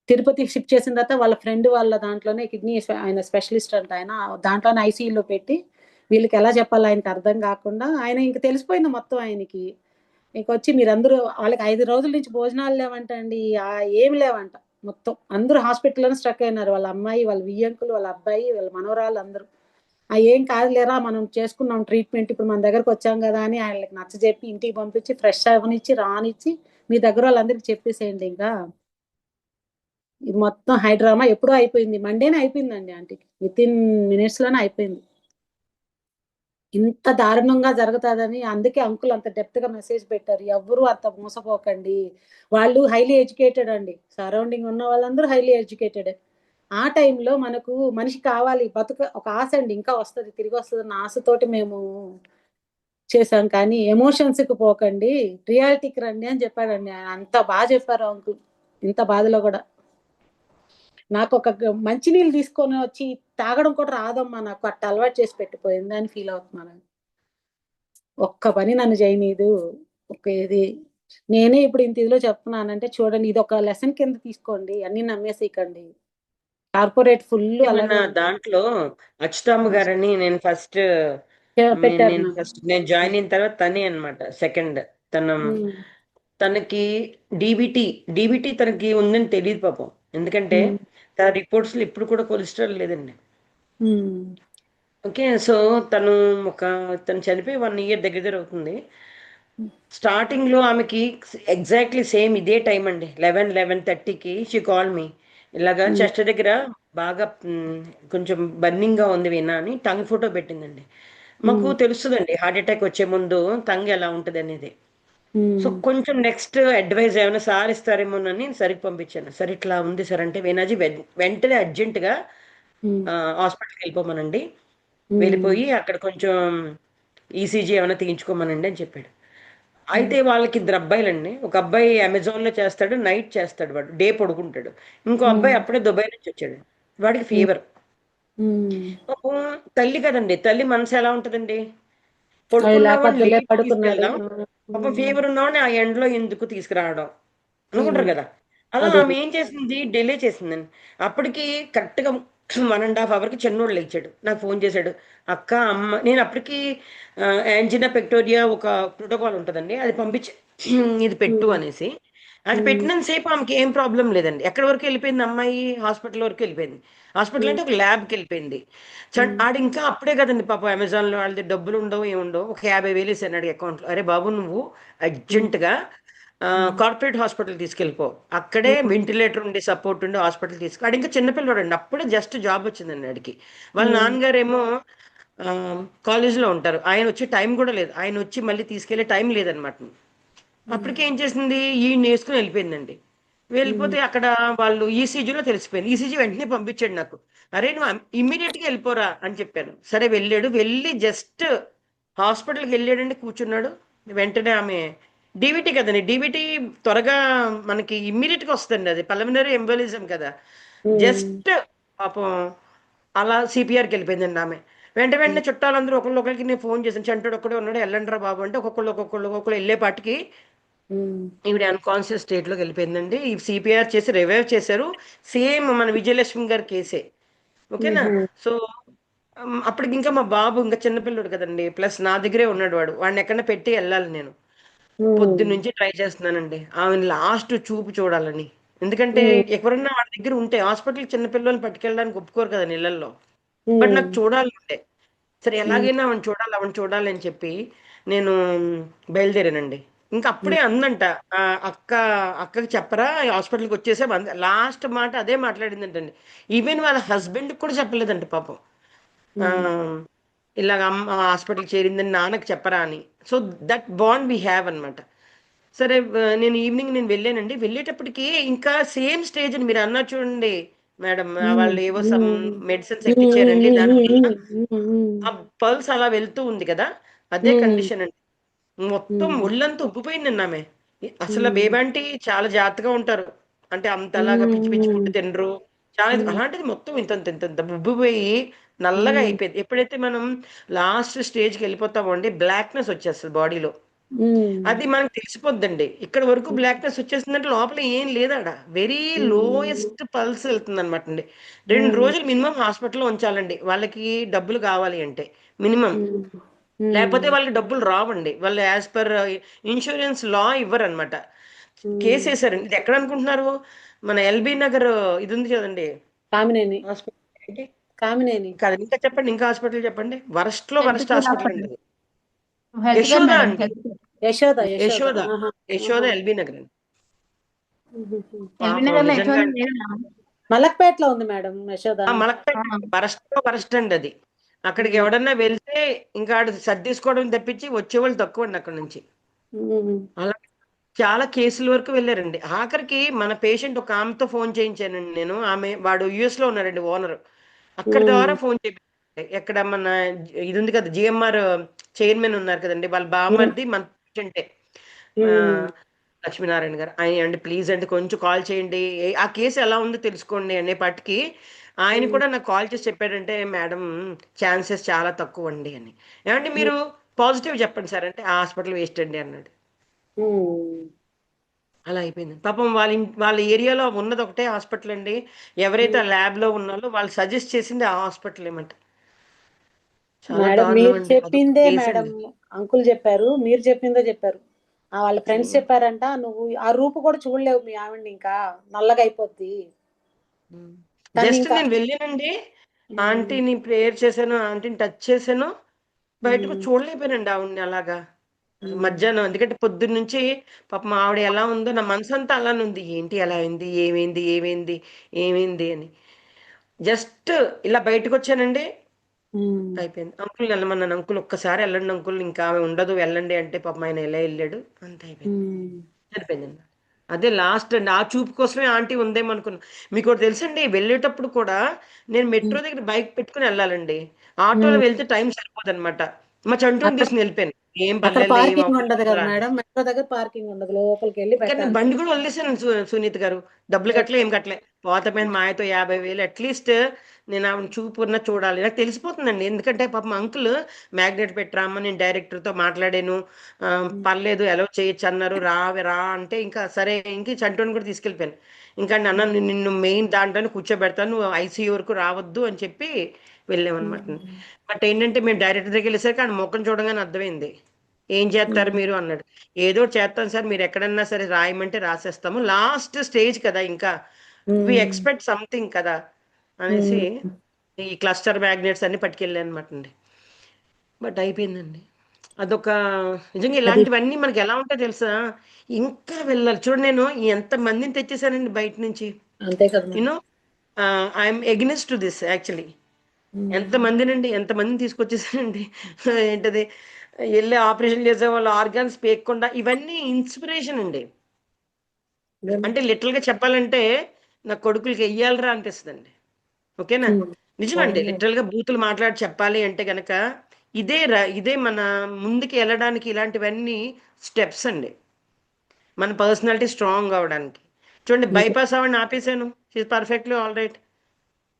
తిరుపతికి షిఫ్ట్ చేసిన తర్వాత వాళ్ళ ఫ్రెండ్ వాళ్ళ దాంట్లోనే కిడ్నీ, ఆయన స్పెషలిస్ట్ అంట, ఆయన దాంట్లోనే ఐసీయూలో పెట్టి వీళ్ళకి ఎలా చెప్పాలి ఆయనకి అర్థం కాకుండా, ఆయన ఇంక తెలిసిపోయింది మొత్తం ఆయనకి. ఇంకొచ్చి మీరందరూ, వాళ్ళకి 5 రోజుల నుంచి భోజనాలు లేవంట అండి, ఏమి లేవంట. మొత్తం అందరూ హాస్పిటల్లోనే స్ట్రక్ అయినారు, వాళ్ళ అమ్మాయి, వాళ్ళ వియ్యంకులు, వాళ్ళ అబ్బాయి, వాళ్ళ మనవరాలు అందరూ. ఏం కాదులేరా మనం చేసుకున్నాం ట్రీట్మెంట్, ఇప్పుడు మన దగ్గరకు వచ్చాం కదా అని ఆయనకి నచ్చజెప్పి ఇంటికి పంపించి ఫ్రెష్ అవనిచ్చి రానిచ్చి మీ దగ్గర వాళ్ళందరికి చెప్పేసేయండి. ఇంకా ఇది మొత్తం హైడ్రామా ఎప్పుడో అయిపోయింది, మండేనే అయిపోయిందండి ఆంటీకి, విత్ ఇన్ minutes లోనే అయిపోయింది. ఇంత దారుణంగా జరుగుతుందని అందుకే అంకుల్ అంత డెప్త్ గా మెసేజ్ పెట్టారు. ఎవ్వరూ అంత మోసపోకండి. వాళ్ళు హైలీ ఎడ్యుకేటెడ్ అండి. సరౌండింగ్ ఉన్న వాళ్ళందరూ హైలీ ఎడ్యుకేటెడ్. ఆ టైంలో మనకు మనిషి కావాలి ఒక ఆశ అండి, ఇంకా వస్తుంది తిరిగి వస్తుంది అన్న ఆశతోటి మేము చేశాం. కానీ ఎమోషన్స్కి పోకండి, రియాలిటీకి రండి అని చెప్పాడండి. ఆయన అంత బాగా చెప్పారు అంకుల్. ఇంత బాధలో కూడా నాకు ఒక మంచినీళ్ళు తీసుకొని వచ్చి తాగడం కూడా రాదమ్మా, నాకు అట్ట అలవాటు చేసి పెట్టిపోయింది అని ఫీల్ అవుతున్నాను. ఒక్క పని నన్ను చేయనీదు. ఒక ఇది నేనే ఇప్పుడు ఇంత ఇదిలో చెప్తున్నానంటే చూడండి, ఇది ఒక లెసన్ కింద తీసుకోండి, అన్ని నమ్మేసేయకండి. కార్పొరేట్ ఫుల్ మన అలాగే దాంట్లో అచ్యుతమ్మ గారని నేను పెట్టారు నేను నాకు. ఫస్ట్ నేను జాయిన్ అయిన తర్వాత తనే అన్నమాట సెకండ్. తనకి డీబీటీ తనకి ఉందని తెలియదు పాపం. ఎందుకంటే తన రిపోర్ట్స్ లో ఇప్పుడు కూడా కొలెస్ట్రాల్ లేదండి. ఓకే, సో తను చనిపోయి 1 year దగ్గర అవుతుంది. స్టార్టింగ్ లో ఆమెకి ఎగ్జాక్ట్లీ సేమ్ ఇదే టైం అండి, 11:30కి షీ కాల్ మీ. ఇలాగా చెస్ట్ దగ్గర బాగా కొంచెం బర్నింగ్ గా ఉంది వినా అని టంగ్ ఫోటో పెట్టిందండి. మాకు తెలుస్తుందండి హార్ట్ అటాక్ వచ్చే ముందు టంగ్ ఎలా ఉంటది అనేది. సో కొంచెం నెక్స్ట్ అడ్వైజ్ ఏమైనా సార్ ఇస్తారేమోనని సరికి పంపించాను. సార్ ఇట్లా ఉంది సార్ అంటే, వేనాజీ వెంటనే అర్జెంట్ గా హాస్పిటల్కి వెళ్ళిపోమనండి, వెళ్ళిపోయి అక్కడ కొంచెం ఈసీజీ ఏమైనా తీయించుకోమనండి అని చెప్పాడు. అయితే వాళ్ళకి 2 అబ్బాయిలండి. ఒక అబ్బాయి అమెజాన్ లో చేస్తాడు, నైట్ చేస్తాడు, వాడు డే పడుకుంటాడు. ఇంకో అబ్బాయి అప్పుడే దుబాయ్ నుంచి వచ్చాడు, వాడికి ఫీవర్. తల్లి కదండి, తల్లి మనసు ఎలా ఉంటదండి, పడుకున్నవాడిని లేపి పడుకున్నాడు. తీసుకెళ్దాం, పాపం ఫీవర్ ఉన్నవాడిని ఆ ఎండలో ఎందుకు తీసుకురావడం అనుకుంటారు కదా. అలా ఆమె ఏం చేసింది, డిలే చేసిందండి. అప్పటికి కరెక్ట్ గా 1.5 hour కి చిన్నోడు లేచాడు, నాకు ఫోన్ చేశాడు, అక్క అమ్మ. నేను అప్పటికి యాంజినా పెక్టోరియా ఒక ప్రోటోకాల్ ఉంటుందండి, అది పంపించి ఇది పెట్టు అనేసి. అది పెట్టినంతసేపు ఆమెకి ఏం ప్రాబ్లం లేదండి. ఎక్కడి వరకు వెళ్ళిపోయింది అమ్మాయి, హాస్పిటల్ వరకు వెళ్ళిపోయింది. హాస్పిటల్ అంటే ఒక ల్యాబ్కి వెళ్ళిపోయింది. ఆడు ఇంకా అప్పుడే కదండి పాపం అమెజాన్ లో వాళ్ళది డబ్బులు ఉండవు ఏముండవు, ఒక 50,000 వేసాను అడిగి అకౌంట్ లో. అరే బాబు నువ్వు అర్జెంట్ గా కార్పొరేట్ హాస్పిటల్ తీసుకెళ్ళిపో, అక్కడే వెంటిలేటర్ ఉండి సపోర్ట్ ఉండి హాస్పిటల్ తీసుకు. ఆడు ఇంకా చిన్నపిల్లడు అండి, అప్పుడే జస్ట్ జాబ్ వచ్చిందండి ఆడికి. వాళ్ళ నాన్నగారేమో కాలేజీలో ఉంటారు, ఆయన వచ్చే టైం కూడా లేదు, ఆయన వచ్చి మళ్ళీ తీసుకెళ్లే టైం లేదనమాట. అప్పటికి ఏం చేసింది, ఈ నేర్చుకుని వెళ్ళిపోయిందండి. వెళ్ళిపోతే అక్కడ వాళ్ళు ఈసీజీలో తెలిసిపోయింది. ఈసీజీ వెంటనే పంపించాడు నాకు. అరే నువ్వు ఇమ్మీడియట్ గా వెళ్ళిపోరా అని చెప్పాను. సరే వెళ్ళాడు, వెళ్ళి జస్ట్ హాస్పిటల్కి వెళ్ళాడండి, కూర్చున్నాడు. వెంటనే ఆమె డీవీటీ కదండి, డీవీటీ త్వరగా మనకి ఇమ్మీడియట్ గా వస్తుంది, అది పల్మనరీ ఎంబోలిజం కదా. జస్ట్ పాపం అలా సిపిఆర్కి వెళ్ళిపోయిందండి ఆమె. వెంటనే చుట్టాలందరూ ఒకళ్ళొకరికి నేను ఫోన్ చేశాను, చంటుడు ఒక్కడే ఉన్నాడు వెళ్ళండి రా బాబు అంటే ఒక్కొక్కళ్ళు వెళ్ళేపాటికి ఈవిడ అన్కాన్షియస్ స్టేట్ లోకి వెళ్ళిపోయిందండి. ఈ సిపిఆర్ చేసి రివైవ్ చేశారు, సేమ్ మన విజయలక్ష్మి గారి కేసే. ఓకేనా. సో అప్పటికి ఇంకా మా బాబు ఇంకా చిన్నపిల్లడు కదండి, ప్లస్ నా దగ్గరే ఉన్నాడు, వాడిని ఎక్కడ పెట్టి వెళ్ళాలి నేను. పొద్దున్న నుంచి ట్రై చేస్తున్నానండి ఆమె లాస్ట్ చూపు చూడాలని. ఎందుకంటే ఎవరన్నా వాడి దగ్గర ఉంటే, హాస్పిటల్ చిన్నపిల్లల్ని పట్టుకెళ్ళడానికి ఒప్పుకోరు కదా ఇళ్లలో, బట్ నాకు చూడాలి ఉంటే. సరే ఎలాగైనా ఆవిడ చూడాలి అని చెప్పి నేను బయలుదేరానండి. ఇంకా అప్పుడే అందంట, అక్కకి చెప్పరా హాస్పిటల్కి వచ్చేసే లాస్ట్ మాట అదే మాట్లాడిందంటండి. ఈవెన్ వాళ్ళ హస్బెండ్ కూడా చెప్పలేదంట పాపం, ఇలాగ అమ్మ హాస్పిటల్కి చేరిందని నాన్నకి చెప్పరా అని. So that bond we have అనమాట. సరే నేను ఈవినింగ్ వెళ్ళానండి. వెళ్ళేటప్పటికి ఇంకా సేమ్ స్టేజ్ అని మీరు అన్నారు చూడండి మేడం, వాళ్ళు ఏవో సమ్ మెడిసిన్స్ ఎక్కిచ్చారండి, దానివల్ల ఆ పల్స్ అలా వెళ్తూ ఉంది కదా, అదే కండిషన్ అండి. మొత్తం ఒళ్ళంతా ఉబ్బిపోయిందండి ఆమె. అసలు బేబంటి చాలా జాగ్రత్తగా ఉంటారు, అంటే అంతలాగా పిచ్చి పిచ్చి ఫుడ్ తినరు చాలా. అలాంటిది మొత్తం ఇంత ఉబ్బిపోయి నల్లగా అయిపోయింది. ఎప్పుడైతే మనం లాస్ట్ స్టేజ్కి వెళ్ళిపోతామో అండి, బ్లాక్నెస్ వచ్చేస్తుంది బాడీలో. అది మనకు తెలిసిపోద్దండి. ఇక్కడ వరకు బ్లాక్నెస్ వచ్చేస్తుందంటే లోపల ఏం లేదాడ, వెరీ లోయెస్ట్ పల్స్ వెళ్తుంది అనమాట అండి. 2 రోజులు మినిమం హాస్పిటల్లో ఉంచాలండి వాళ్ళకి డబ్బులు కావాలి అంటే, మినిమం. లేకపోతే వాళ్ళకి డబ్బులు రావండి, వాళ్ళు యాజ్ పర్ ఇన్సూరెన్స్ లా ఇవ్వరు అనమాట. కేసు వేసారండి. ఇది ఎక్కడ అనుకుంటున్నారు, మన ఎల్బీ నగర్ ఇది ఉంది కదండి హాస్పిటల్, కాదు ఇంకా చెప్పండి, ఇంకా హాస్పిటల్ చెప్పండి, వరస్ట్ లో వరస్ట్ హాస్పిటల్ అండి. యశోద అండి, యశోద ఎల్బీ నగర్ అండి. మలక్పేటలో ఉంది మేడం యశోద. మలక్పేట వరస్ట్ లో వరస్ట్ అండి అది. అక్కడికి ఎవడన్నా వెళ్తే ఇంకా ఆడు సర్దేసుకోవడం తప్పించి వచ్చేవాళ్ళు తక్కువ అండి అక్కడ నుంచి. అలా చాలా కేసుల వరకు వెళ్ళారండి. ఆఖరికి మన పేషెంట్ ఒక ఆమెతో ఫోన్ చేయించానండి నేను. వాడు యుఎస్ లో ఉన్నారండి ఓనర్. అక్కడ ద్వారా ఫోన్ చేయించాను. ఎక్కడ మన ఇది ఉంది కదా జిఎంఆర్ చైర్మన్ ఉన్నారు కదండి, వాళ్ళ బామ్మర్ది మన పేషెంటే లక్ష్మీనారాయణ గారు. ఆయన అండి ప్లీజ్ అండి కొంచెం కాల్ చేయండి, ఆ కేసు ఎలా ఉందో తెలుసుకోండి అనేపాటికి ఆయన కూడా నాకు కాల్ చేసి చెప్పాడంటే, మేడం ఛాన్సెస్ చాలా తక్కువ అండి అని. ఏమంటే మీరు పాజిటివ్ చెప్పండి సార్ అంటే, ఆ హాస్పిటల్ వేస్ట్ అండి అన్నాడు. అలా అయిపోయింది పాపం. వాళ్ళ ఏరియాలో ఉన్నది ఒకటే హాస్పిటల్ అండి. ఎవరైతే ఆ ల్యాబ్ లో ఉన్నారో వాళ్ళు సజెస్ట్ చేసింది ఆ హాస్పిటల్ ఏమంట. చాలా మేడం దారుణం మీరు అండి. అదొక చెప్పిందే కేసు మేడం అండి. అంకుల్ చెప్పారు, మీరు చెప్పిందే చెప్పారు. వాళ్ళ ఫ్రెండ్స్ చెప్పారంట, నువ్వు ఆ రూపు కూడా చూడలేవు మీ ఆవిడని, ఇంకా నల్లగా అయిపోద్ది. కానీ జస్ట్ ఇంకా నేను వెళ్ళానండి, ఆంటీని ప్రేయర్ చేశాను, ఆంటీని టచ్ చేశాను, బయటకు చూడలేకపోయానండి ఆవిడని అలాగా మధ్యాహ్నం. ఎందుకంటే పొద్దున్న నుంచి పాపం ఆవిడ ఎలా ఉందో నా మనసు అంతా అలానే ఉంది. ఏంటి ఎలా అయింది, ఏమైంది ఏమైంది ఏమైంది అని. జస్ట్ ఇలా బయటకు వచ్చానండి, అయిపోయింది. అంకుల్ వెళ్ళమన్నాను, అంకుల్ ఒక్కసారి వెళ్ళండి అంకుల్, ఇంకా ఆమె ఉండదు వెళ్ళండి అంటే పాపం ఆయన ఎలా వెళ్ళాడు, అంత అయిపోయింది. సరిపోయిందండి. అదే లాస్ట్ అండి. ఆ చూపు కోసమే ఆంటీ ఉందేమో అనుకున్నా. మీకు ఒకటి తెలుసండి, వెళ్ళేటప్పుడు కూడా నేను మెట్రో దగ్గర బైక్ పెట్టుకుని వెళ్ళాలండి. ఆటోలో వెళ్తే టైం సరిపోదు అనమాట. మా చంటూని అక్కడ తీసుకుని వెళ్ళిపోయాను. ఏం అక్కడ పర్లేదు ఏం పార్కింగ్ అవ్వదు ఉండదు కదా రా అని. మేడం, మెట్రో దగ్గర పార్కింగ్ ఉండదు, లోపలికి వెళ్ళి కానీ పెట్టాలి. బండి కూడా వదిలేసాను సునీత గారు. డబ్బులు కట్టలే ఏం కట్టలే. పోతమైన మాయతో 50,000 అట్లీస్ట్ నేను ఆవిడ చూపు ఉన్న చూడాలి, నాకు తెలిసిపోతుందండి. ఎందుకంటే పాపం అంకుల్ మ్యాగ్నెట్ పెట్టరామ్మ, నేను డైరెక్టర్తో మాట్లాడాను, పర్లేదు అలౌ చేయొచ్చు అన్నారు, రా అంటే ఇంకా సరే ఇంక చంటోని కూడా తీసుకెళ్ళిపోయాను. ఇంకా అన్న నిన్ను మెయిన్ దాంట్లోనే కూర్చోబెడతాను, నువ్వు ఐసీయూ వరకు రావద్దు అని చెప్పి వెళ్ళామన్నమాట. బట్ ఏంటంటే మేము డైరెక్టర్ దగ్గర వెళ్ళేసరికి ఆయన ముఖం చూడగానే అర్థమైంది. ఏం చేస్తారు మీరు అన్నాడు. ఏదో చేస్తాను సార్, మీరు ఎక్కడన్నా సరే రాయమంటే రాసేస్తాము, లాస్ట్ స్టేజ్ కదా ఇంకా వి ఎక్స్పెక్ట్ సంథింగ్ కదా అనేసి ఈ క్లస్టర్ మ్యాగ్నెట్స్ అన్ని పట్టుకెళ్ళాను అనమాట అండి. బట్ అయిపోయిందండి. అదొక నిజంగా ఇలాంటివన్నీ మనకి ఎలా ఉంటాయో తెలుసా, ఇంకా వెళ్ళాలి. చూడండి నేను ఎంత మందిని తెచ్చేసానండి బయట నుంచి. అంతే కదా you know I'm against to this actually. ఎంతమందిని తీసుకొచ్చేసానండి. ఏంటది వెళ్ళి ఆపరేషన్ చేసే వాళ్ళు ఆర్గాన్స్ పేయకుండా, ఇవన్నీ ఇన్స్పిరేషన్ అండి. అంటే లిటరల్ గా చెప్పాలంటే నా కొడుకులకి వెయ్యాలరా అనిపిస్తుందండి. ఓకేనా, నిజమండి. లిటరల్ గా బూతులు మాట్లాడి చెప్పాలి అంటే గనక ఇదే మన ముందుకు వెళ్ళడానికి ఇలాంటివన్నీ స్టెప్స్ అండి, మన పర్సనాలిటీ స్ట్రాంగ్ అవడానికి. చూడండి బైపాస్ అవ్వండి ఆపేసాను, షీఈ్ పర్ఫెక్ట్లీ ఆల్ రైట్.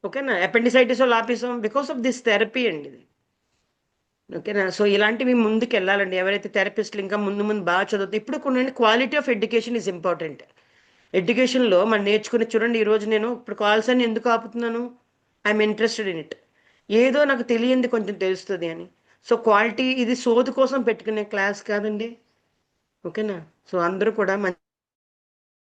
ఓకేనా, అపెండిసైటిస్ వాళ్ళు ఆపేసాం బికాస్ ఆఫ్ దిస్ థెరపీ అండి ఇది. ఓకేనా, సో ఇలాంటివి ముందుకు వెళ్ళాలండి. ఎవరైతే థెరపిస్టులు ఇంకా ముందు బాగా చదువుతారు. ఇప్పుడు కొన్ని quality of education is important. ఎడ్యుకేషన్లో మనం నేర్చుకుని చూడండి, ఈరోజు నేను ఇప్పుడు కాల్స్ అని ఎందుకు ఆపుతున్నాను, ఐఎమ్ ఇంట్రెస్టెడ్ ఇన్ ఇట్. ఏదో నాకు తెలియంది కొంచెం తెలుస్తుంది అని. సో క్వాలిటీ ఇది సోదు కోసం పెట్టుకునే క్లాస్ కాదండి. ఓకేనా, సో అందరూ కూడా